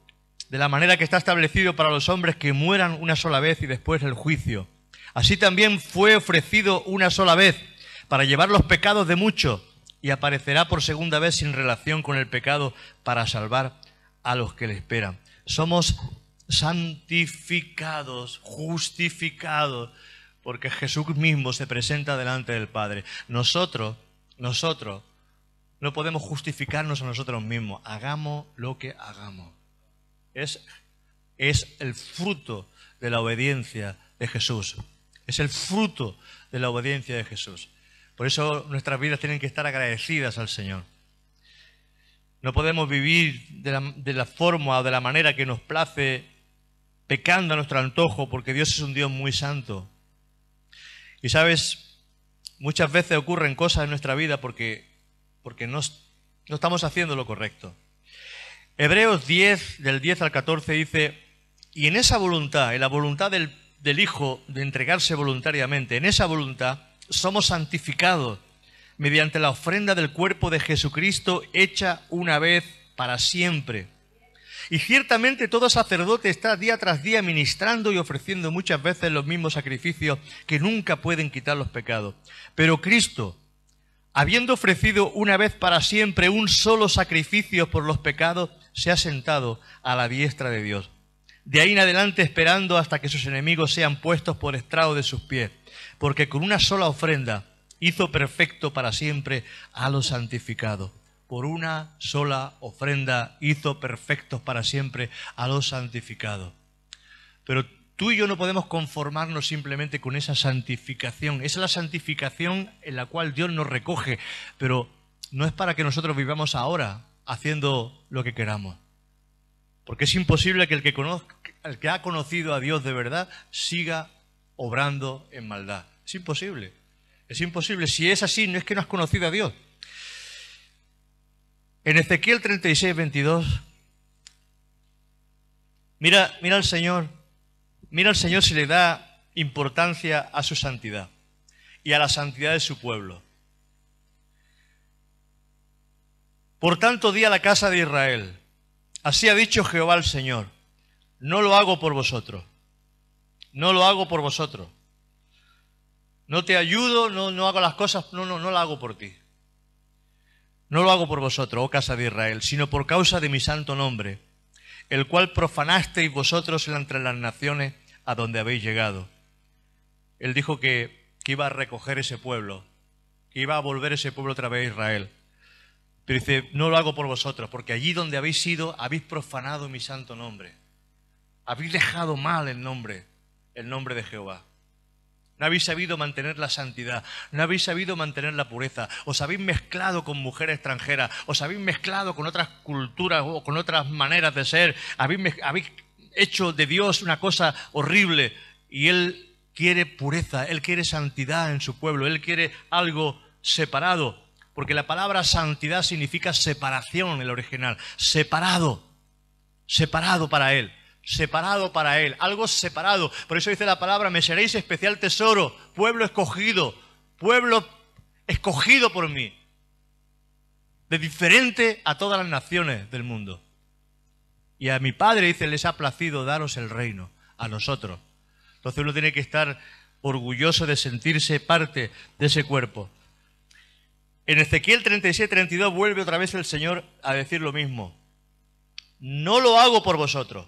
de la manera que está establecido para los hombres que mueran una sola vez y después el juicio. Así también fue ofrecido una sola vez para llevar los pecados de muchos y aparecerá por segunda vez sin relación con el pecado para salvar a los que le esperan. Somos santificados, justificados, porque Jesús mismo se presenta delante del Padre. Nosotros no podemos justificarnos a nosotros mismos. Hagamos lo que hagamos. Es el fruto de la obediencia de Jesús. Es el fruto de la obediencia de Jesús. Por eso nuestras vidas tienen que estar agradecidas al Señor. No podemos vivir de la forma o de la manera que nos place, pecando a nuestro antojo, porque Dios es un Dios muy santo. Y sabes, muchas veces ocurren cosas en nuestra vida porque no estamos haciendo lo correcto. Hebreos 10, del 10 al 14 dice, Y en esa voluntad, en la voluntad del Hijo de entregarse voluntariamente, en esa voluntad somos santificados mediante la ofrenda del cuerpo de Jesucristo hecha una vez para siempre. Y ciertamente todo sacerdote está día tras día ministrando y ofreciendo muchas veces los mismos sacrificios que nunca pueden quitar los pecados. Pero Cristo, habiendo ofrecido una vez para siempre un solo sacrificio por los pecados, se ha sentado a la diestra de Dios. De ahí en adelante esperando hasta que sus enemigos sean puestos por estrado de sus pies, porque con una sola ofrenda hizo perfecto para siempre a los santificados. Por una sola ofrenda hizo perfectos para siempre a los santificados. Pero tú y yo no podemos conformarnos simplemente con esa santificación. Esa es la santificación en la cual Dios nos recoge, pero no es para que nosotros vivamos ahora haciendo lo que queramos. Porque es imposible que el que ha conocido a Dios de verdad siga obrando en maldad. Es imposible. Es imposible. Si es así, no es que no has conocido a Dios. En Ezequiel 36, 22, mira al Señor si le da importancia a su santidad y a la santidad de su pueblo. Por tanto, di a la casa de Israel, así ha dicho Jehová el Señor, no lo hago por vosotros, no lo hago por vosotros. No te ayudo, no hago las cosas, no lo hago por ti. No lo hago por vosotros, oh casa de Israel, sino por causa de mi santo nombre, el cual profanasteis vosotros entre las naciones a donde habéis llegado. Él dijo que iba a recoger ese pueblo, que iba a volver ese pueblo otra vez a Israel. Pero dice, no lo hago por vosotros, porque allí donde habéis ido, habéis profanado mi santo nombre. Habéis dejado mal el nombre de Jehová. No habéis sabido mantener la santidad, no habéis sabido mantener la pureza, os habéis mezclado con mujeres extranjeras, os habéis mezclado con otras culturas o con otras maneras de ser, habéis hecho de Dios una cosa horrible y Él quiere pureza, Él quiere santidad en su pueblo, Él quiere algo separado, porque la palabra santidad significa separación en el original, separado para Él. Separado para Él, algo separado. Por eso dice la palabra, me seréis especial tesoro, pueblo escogido por mí, de diferente a todas las naciones del mundo. Y a mi Padre, dice, les ha placido daros el reino, a nosotros. Entonces uno tiene que estar orgulloso de sentirse parte de ese cuerpo. En Ezequiel 37, 32 vuelve otra vez el Señor a decir lo mismo. No lo hago por vosotros.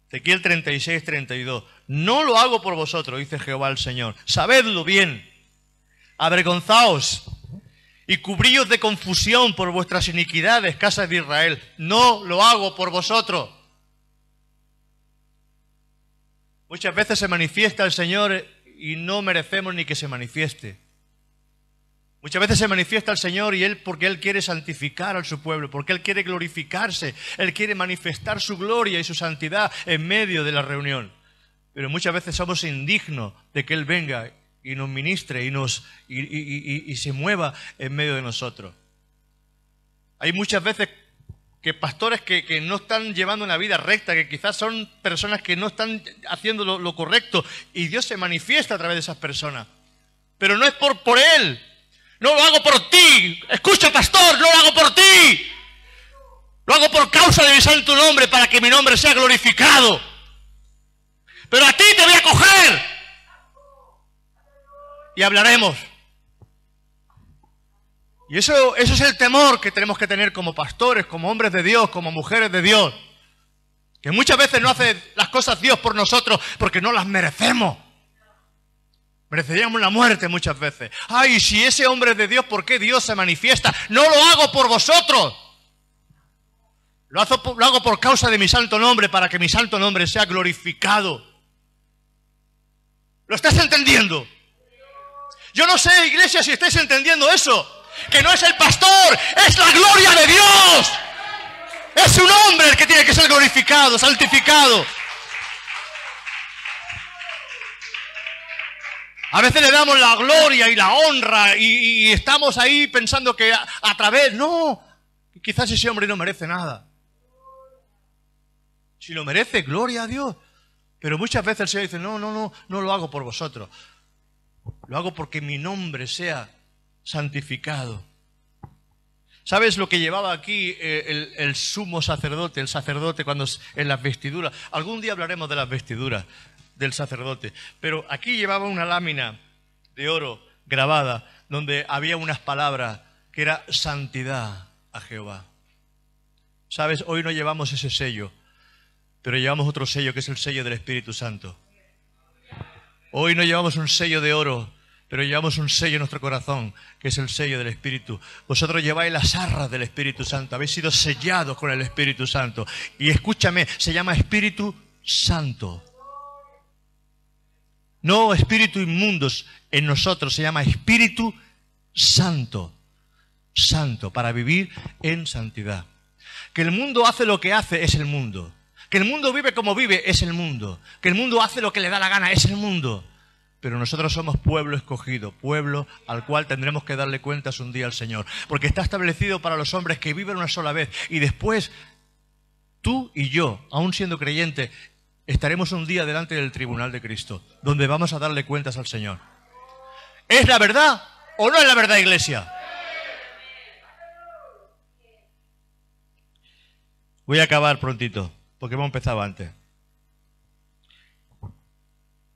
Ezequiel 36, 32. No lo hago por vosotros, dice Jehová el Señor. Sabedlo bien. Avergonzaos y cubríos de confusión por vuestras iniquidades, casas de Israel. No lo hago por vosotros. Muchas veces se manifiesta el Señor y no merecemos ni que se manifieste. Muchas veces se manifiesta el Señor y porque Él quiere santificar a su pueblo, porque Él quiere glorificarse, Él quiere manifestar su gloria y su santidad en medio de la reunión. Pero muchas veces somos indignos de que Él venga y nos ministre y se mueva en medio de nosotros. Hay muchas veces que pastores que no están llevando una vida recta, que quizás son personas que no están haciendo lo correcto y Dios se manifiesta a través de esas personas. Pero no es por Él. No lo hago por ti. Escucha, pastor, no lo hago por ti. Lo hago por causa de mi santo nombre, para que mi nombre sea glorificado. Pero a ti te voy a coger. Y hablaremos. Y eso es el temor que tenemos que tener como pastores, como hombres de Dios, como mujeres de Dios. Que muchas veces no hace las cosas Dios por nosotros porque no las merecemos. Mereceríamos la muerte muchas veces. Ay, si ese hombre es de Dios, ¿por qué Dios se manifiesta? No lo hago por vosotros. Lo hago por causa de mi santo nombre, para que mi santo nombre sea glorificado. ¿Lo estás entendiendo? Yo no sé, iglesia, si estáis entendiendo eso. Que no es el pastor, es la gloria de Dios. Es su nombre el que tiene que ser glorificado, santificado. A veces le damos la gloria y la honra y estamos ahí pensando que a través... No, quizás ese hombre no merece nada. Si lo merece, gloria a Dios. Pero muchas veces el Señor dice, no lo hago por vosotros. Lo hago porque mi nombre sea santificado. ¿Sabes lo que llevaba aquí el sumo sacerdote, el sacerdote cuando en las vestiduras? Algún día hablaremos de las vestiduras del sacerdote. Pero aquí llevaba una lámina de oro grabada donde había unas palabras que era santidad a Jehová. ¿Sabes? Hoy no llevamos ese sello, pero llevamos otro sello que es el sello del Espíritu Santo. Hoy no llevamos un sello de oro, pero llevamos un sello en nuestro corazón, que es el sello del Espíritu. Vosotros lleváis las arras del Espíritu Santo, habéis sido sellados con el Espíritu Santo. Y escúchame, se llama Espíritu Santo. No espíritu inmundos en nosotros, se llama Espíritu Santo. Santo, para vivir en santidad. Que el mundo hace lo que hace, es el mundo. Que el mundo vive como vive, es el mundo. Que el mundo hace lo que le da la gana, es el mundo. Pero nosotros somos pueblo escogido, pueblo al cual tendremos que darle cuentas un día al Señor. Porque está establecido para los hombres que viven una sola vez. Y después, tú y yo, aún siendo creyentes, estaremos un día delante del tribunal de Cristo, donde vamos a darle cuentas al Señor. ¿Es la verdad o no es la verdad, iglesia? Voy a acabar prontito, porque hemos empezado antes.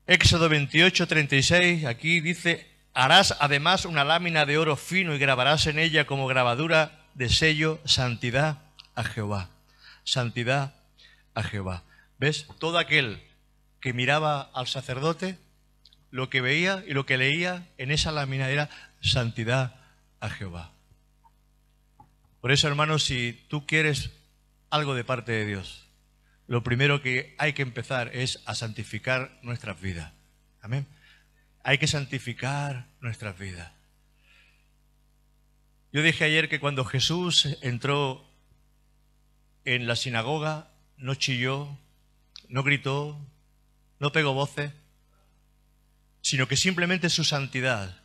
Éxodo 28, 36, aquí dice, harás además una lámina de oro fino y grabarás en ella como grabadura de sello, santidad a Jehová. Santidad a Jehová. ¿Ves? Todo aquel que miraba al sacerdote, lo que veía y lo que leía en esa lámina era santidad a Jehová. Por eso, hermanos, si tú quieres algo de parte de Dios, lo primero que hay que empezar es a santificar nuestras vidas. Amén. Hay que santificar nuestras vidas. Yo dije ayer que cuando Jesús entró en la sinagoga, no chilló, no gritó, no pegó voces, sino que simplemente su santidad.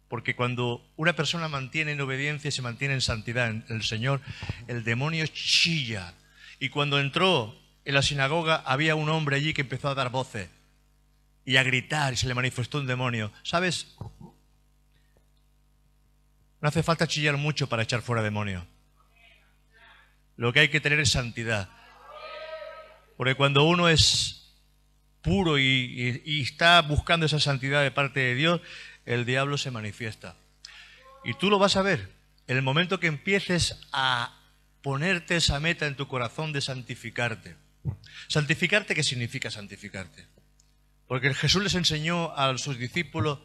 Porque cuando una persona mantiene en obediencia y se mantiene en santidad en el Señor, el demonio chilla. Y cuando entró en la sinagoga había un hombre allí que empezó a dar voces y a gritar y se le manifestó un demonio. ¿Sabes? No hace falta chillar mucho para echar fuera demonios. Lo que hay que tener es santidad. Porque cuando uno es puro y está buscando esa santidad de parte de Dios, el diablo se manifiesta. Y tú lo vas a ver. En el momento que empieces a ponerte esa meta en tu corazón de santificarte. ¿Santificarte qué significa santificarte? Porque Jesús les enseñó a sus discípulos,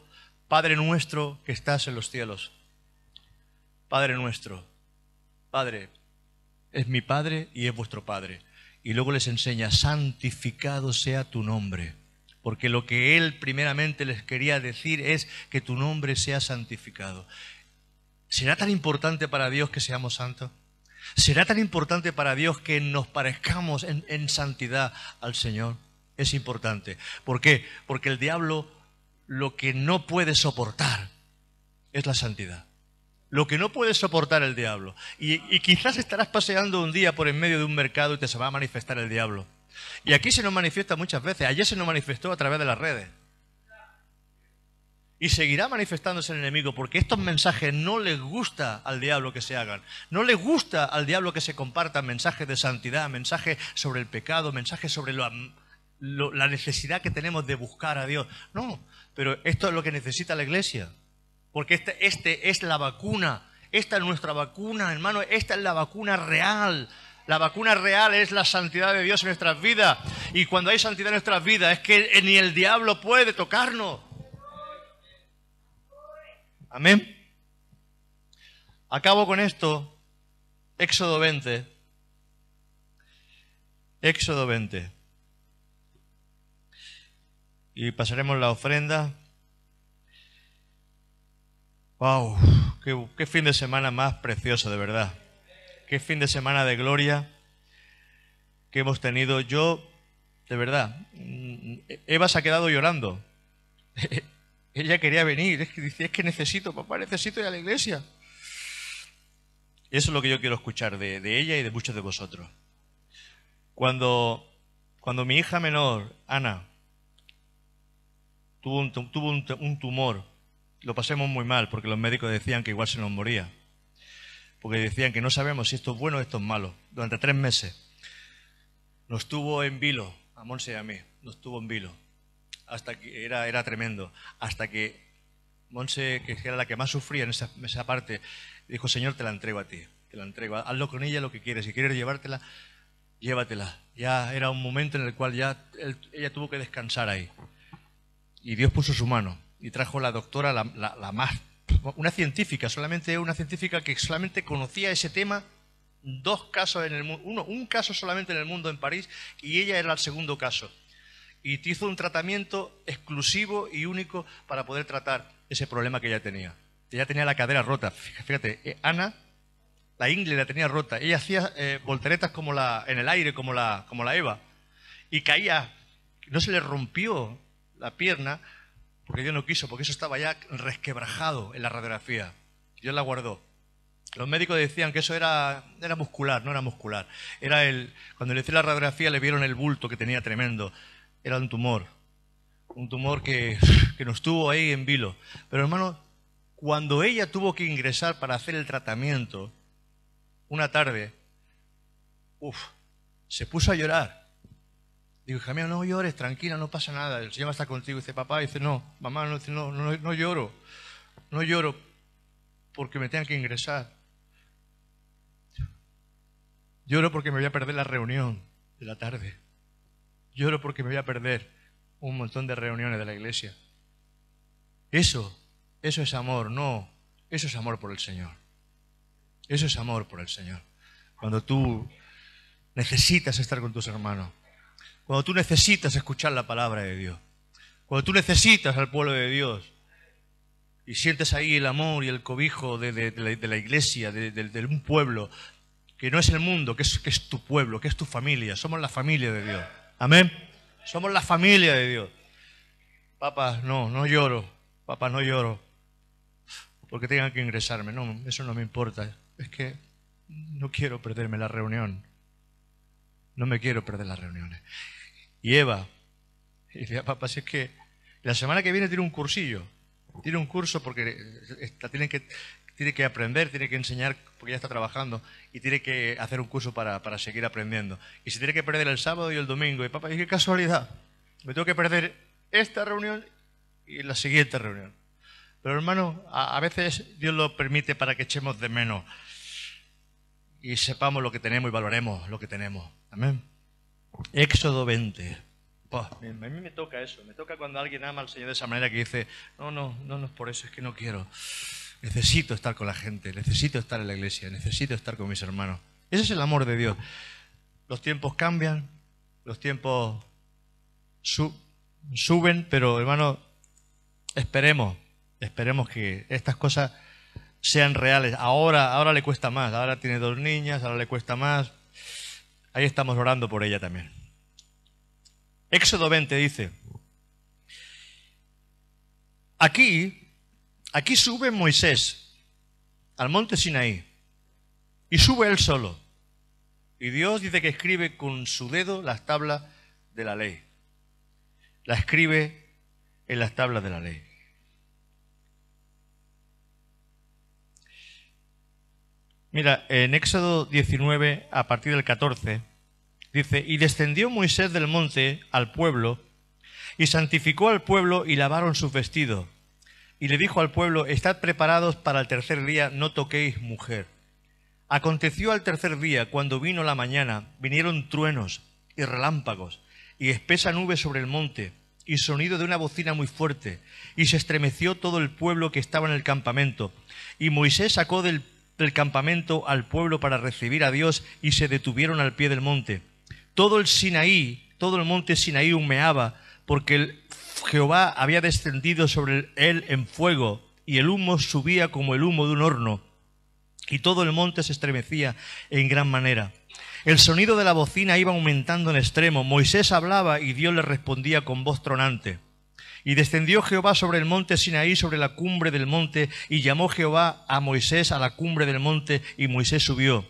Padre nuestro que estás en los cielos. Padre nuestro. Padre es mi Padre y es vuestro Padre. Y luego les enseña, santificado sea tu nombre. Porque lo que Él primeramente les quería decir es que tu nombre sea santificado. ¿Será tan importante para Dios que seamos santos? ¿Será tan importante para Dios que nos parezcamos en santidad al Señor? Es importante. ¿Por qué? Porque el diablo lo que no puede soportar es la santidad. Lo que no puede soportar el diablo. Y quizás estarás paseando un día por en medio de un mercado y te se va a manifestar el diablo. Y aquí se nos manifiesta muchas veces. Ayer se nos manifestó a través de las redes. Y seguirá manifestándose el enemigo porque estos mensajes no les gusta al diablo que se hagan. No les gusta al diablo que se compartan mensajes de santidad, mensajes sobre el pecado, mensajes sobre la necesidad que tenemos de buscar a Dios. No, pero esto es lo que necesita la iglesia. Porque este es la vacuna. Esta es nuestra vacuna, hermano. Esta es la vacuna real. La vacuna real es la santidad de Dios en nuestras vidas. Y cuando hay santidad en nuestras vidas es que ni el diablo puede tocarnos. Amén. Acabo con esto. Éxodo 20. Éxodo 20. Y pasaremos la ofrenda. ¡Wow! Qué fin de semana más precioso, de verdad. Qué fin de semana de gloria que hemos tenido. Yo, de verdad, Eva se ha quedado llorando. Ella quería venir. Es que dice, es que necesito, papá, necesito ir a la iglesia. Y eso es lo que yo quiero escuchar de ella y de muchos de vosotros. Cuando Cuando mi hija menor, Ana, tuvo un tumor, lo pasamos muy mal porque los médicos decían que igual se nos moría. Porque decían que no sabemos si esto es bueno o esto es malo. Durante 3 meses nos tuvo en vilo, a Monse y a mí, nos tuvo en vilo. Hasta que era tremendo. Hasta que Monse, que era la que más sufría en esa parte, dijo: Señor, te la entrego a ti, te la entrego. Hazlo con ella lo que quieres. Si quieres llevártela, llévatela. Ya era un momento en el cual ella tuvo que descansar ahí. Y Dios puso su mano y trajo la doctora, la más, una científica, solamente una científica que solamente conocía ese tema. 2 casos en el mundo, un caso solamente en el mundo, en París, y ella era el segundo caso. Y te hizo un tratamiento exclusivo y único para poder tratar ese problema que ella tenía. Ella tenía la cadera rota. Fíjate, Ana, la ingle la tenía rota. Ella hacía volteretas en el aire como la Eva. Y caía, no se le rompió la pierna, porque Dios no quiso, porque eso estaba ya resquebrajado en la radiografía. Dios la guardó. Los médicos decían que eso era muscular, no era muscular. Cuando le hicieron la radiografía le vieron el bulto que tenía tremendo. Era un tumor que nos tuvo ahí en vilo. Pero hermano, cuando ella tuvo que ingresar para hacer el tratamiento, una tarde, se puso a llorar. Digo: hija mía, no llores, tranquila, no pasa nada, el Señor va a estar contigo. Dice: papá, dice: no, mamá, no lloro, no lloro porque me tengan que ingresar. Lloro porque me voy a perder la reunión de la tarde. Lloro porque me voy a perder un montón de reuniones de la iglesia. Eso es amor, no, eso es amor por el Señor. Eso es amor por el Señor. Cuando tú necesitas estar con tus hermanos, cuando tú necesitas escuchar la palabra de Dios, cuando tú necesitas al pueblo de Dios y sientes ahí el amor y el cobijo de la iglesia, de un pueblo que no es el mundo, que es tu pueblo, que es tu familia. Somos la familia de Dios. Amén. Somos la familia de Dios. Papá, no lloro. Papá, no lloro porque tengan que ingresarme. No, eso no me importa. Es que no quiero perderme la reunión. No me quiero perder las reuniones. Y Eva, y decía: papá, si es que la semana que viene tiene un cursillo. Tiene un curso porque tiene que aprender, tiene que enseñar, porque ya está trabajando, y tiene que hacer un curso para seguir aprendiendo. Y se tiene que perder el sábado y el domingo. Y papá, y qué casualidad, me tengo que perder esta reunión y la siguiente reunión. Pero hermano, a veces Dios lo permite para que echemos de menos y sepamos lo que tenemos y valoremos lo que tenemos. Amén. Éxodo 20. A mí me toca eso. Me toca cuando alguien ama al Señor de esa manera, que dice: no es por eso, es que no quiero. Necesito estar con la gente, necesito estar en la iglesia, necesito estar con mis hermanos. Ese es el amor de Dios. Los tiempos cambian, los tiempos suben, pero hermano, esperemos que estas cosas sean reales. Ahora le cuesta más, ahora tiene 2 niñas, ahora le cuesta más. Ahí estamos orando por ella también. Éxodo 20 dice: Aquí sube Moisés al monte Sinaí, y sube él solo. Y Dios dice que escribe con su dedo las tablas de la ley. La escribe en las tablas de la ley. Mira, en Éxodo 19, a partir del 14, dice: y descendió Moisés del monte al pueblo, y santificó al pueblo, y lavaron sus vestidos. Y le dijo al pueblo: estad preparados para el 3er día, no toquéis mujer. Aconteció al 3er día, cuando vino la mañana, vinieron truenos y relámpagos, y espesa nube sobre el monte, y sonido de una bocina muy fuerte, y se estremeció todo el pueblo que estaba en el campamento. Y Moisés sacó del campamento al pueblo para recibir a Dios, y se detuvieron al pie del monte. Todo el monte Sinaí humeaba, porque Jehová había descendido sobre él en fuego, y el humo subía como el humo de un horno, y todo el monte se estremecía en gran manera. El sonido de la bocina iba aumentando en extremo. Moisés hablaba y Dios le respondía con voz tronante. Y descendió Jehová sobre el monte Sinaí, sobre la cumbre del monte, y llamó Jehová a Moisés a la cumbre del monte, y Moisés subió.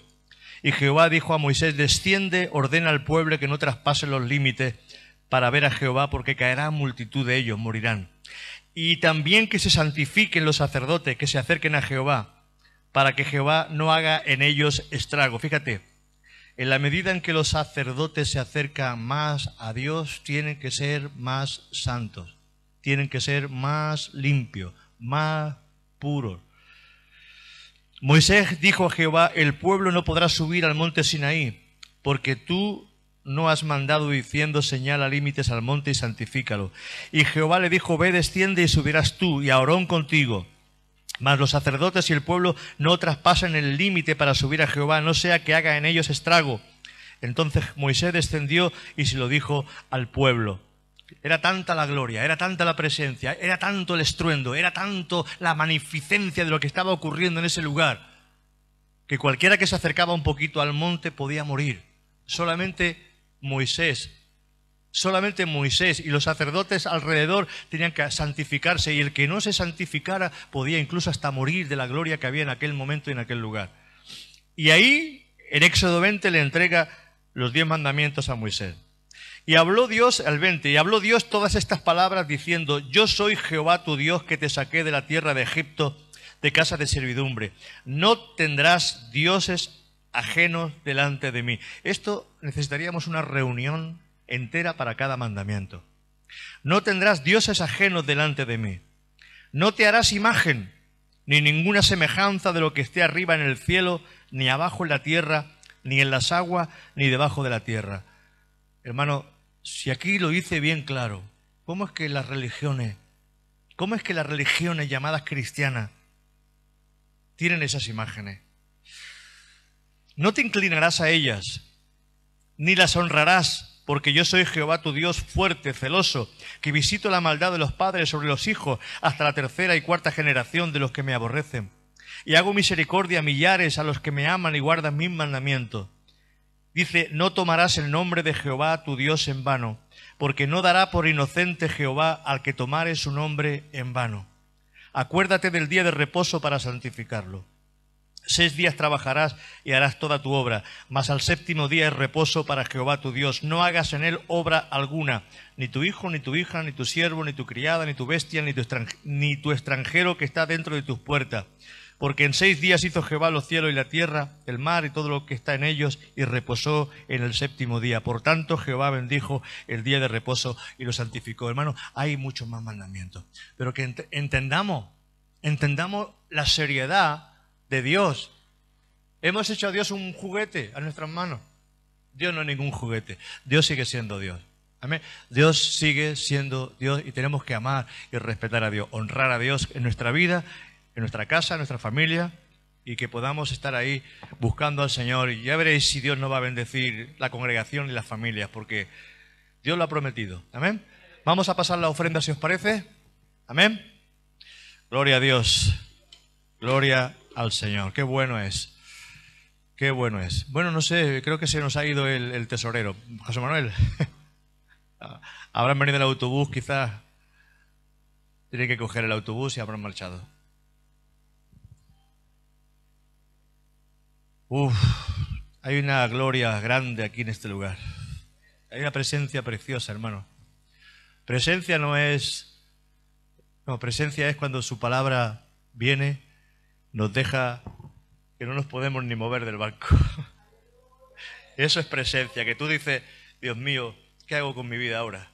Y Jehová dijo a Moisés, desciende, ordena al pueblo que no traspase los límites para ver a Jehová, porque caerá multitud de ellos, morirán. Y también que se santifiquen los sacerdotes, que se acerquen a Jehová, para que Jehová no haga en ellos estrago. Fíjate, en la medida en que los sacerdotes se acercan más a Dios, tienen que ser más santos, tienen que ser más limpios, más puros. Moisés dijo a Jehová, el pueblo no podrá subir al monte Sinaí, porque tú no has mandado diciendo, señala límites al monte y santifícalo. Y Jehová le dijo, ve, desciende y subirás tú, y Aarón contigo. Mas los sacerdotes y el pueblo no traspasen el límite para subir a Jehová, no sea que haga en ellos estrago. Entonces Moisés descendió y se lo dijo al pueblo. Era tanta la gloria, era tanta la presencia, era tanto el estruendo, era tanto la magnificencia de lo que estaba ocurriendo en ese lugar, que cualquiera que se acercaba un poquito al monte podía morir. Solamente Moisés y los sacerdotes alrededor tenían que santificarse, y el que no se santificara podía incluso hasta morir de la gloria que había en aquel momento y en aquel lugar. Y ahí, en Éxodo 20, le entrega los 10 mandamientos a Moisés. Y habló Dios, al 20, y habló Dios todas estas palabras diciendo, yo soy Jehová tu Dios que te saqué de la tierra de Egipto, de casa de servidumbre. No tendrás dioses ajenos delante de mí. Esto necesitaríamos una reunión entera para cada mandamiento. No tendrás dioses ajenos delante de mí. No te harás imagen, ni ninguna semejanza de lo que esté arriba en el cielo, ni abajo en la tierra, ni en las aguas, ni debajo de la tierra. Hermano, si aquí lo hice bien claro, ¿cómo es que las religiones llamadas cristianas tienen esas imágenes? No te inclinarás a ellas, ni las honrarás, porque yo soy Jehová tu Dios fuerte, celoso, que visito la maldad de los padres sobre los hijos hasta la tercera y cuarta generación de los que me aborrecen. Y hago misericordia a millares a los que me aman y guardan mis mandamientos. Dice, no tomarás el nombre de Jehová tu Dios en vano, porque no dará por inocente Jehová al que tomare su nombre en vano. Acuérdate del día de reposo para santificarlo. 6 días trabajarás y harás toda tu obra, mas al séptimo día es reposo para Jehová tu Dios. No hagas en él obra alguna, ni tu hijo, ni tu hija, ni tu siervo, ni tu criada, ni tu bestia, ni tu extranjero que está dentro de tus puertas. Porque en 6 días hizo Jehová los cielos y la tierra, el mar y todo lo que está en ellos, y reposó en el séptimo día. Por tanto, Jehová bendijo el día de reposo y lo santificó. Hermano, hay muchos más mandamientos, pero que entendamos la seriedad de Dios. Hemos hecho a Dios un juguete a nuestras manos. Dios no es ningún juguete. Dios sigue siendo Dios. Amén. Dios sigue siendo Dios y tenemos que amar y respetar a Dios, honrar a Dios en nuestra vida, en nuestra casa, en nuestra familia, y que podamos estar ahí buscando al Señor. Y ya veréis si Dios nos va a bendecir la congregación y las familias, porque Dios lo ha prometido. Amén. Vamos a pasar la ofrenda, si os parece. Amén. Gloria a Dios. Gloria al Señor. Qué bueno es. Qué bueno es. Bueno, no sé, creo que se nos ha ido el tesorero. José Manuel. Habrán venido el autobús, quizás. Tienen que coger el autobús y habrán marchado. Hay una gloria grande aquí en este lugar. Hay una presencia preciosa, hermano. Presencia presencia es cuando su palabra viene, nos deja que no nos podemos ni mover del banco. Eso es presencia, que tú dices, Dios mío, ¿qué hago con mi vida ahora?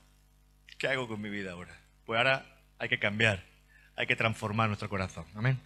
¿Qué hago con mi vida ahora? Pues ahora hay que cambiar, hay que transformar nuestro corazón. Amén.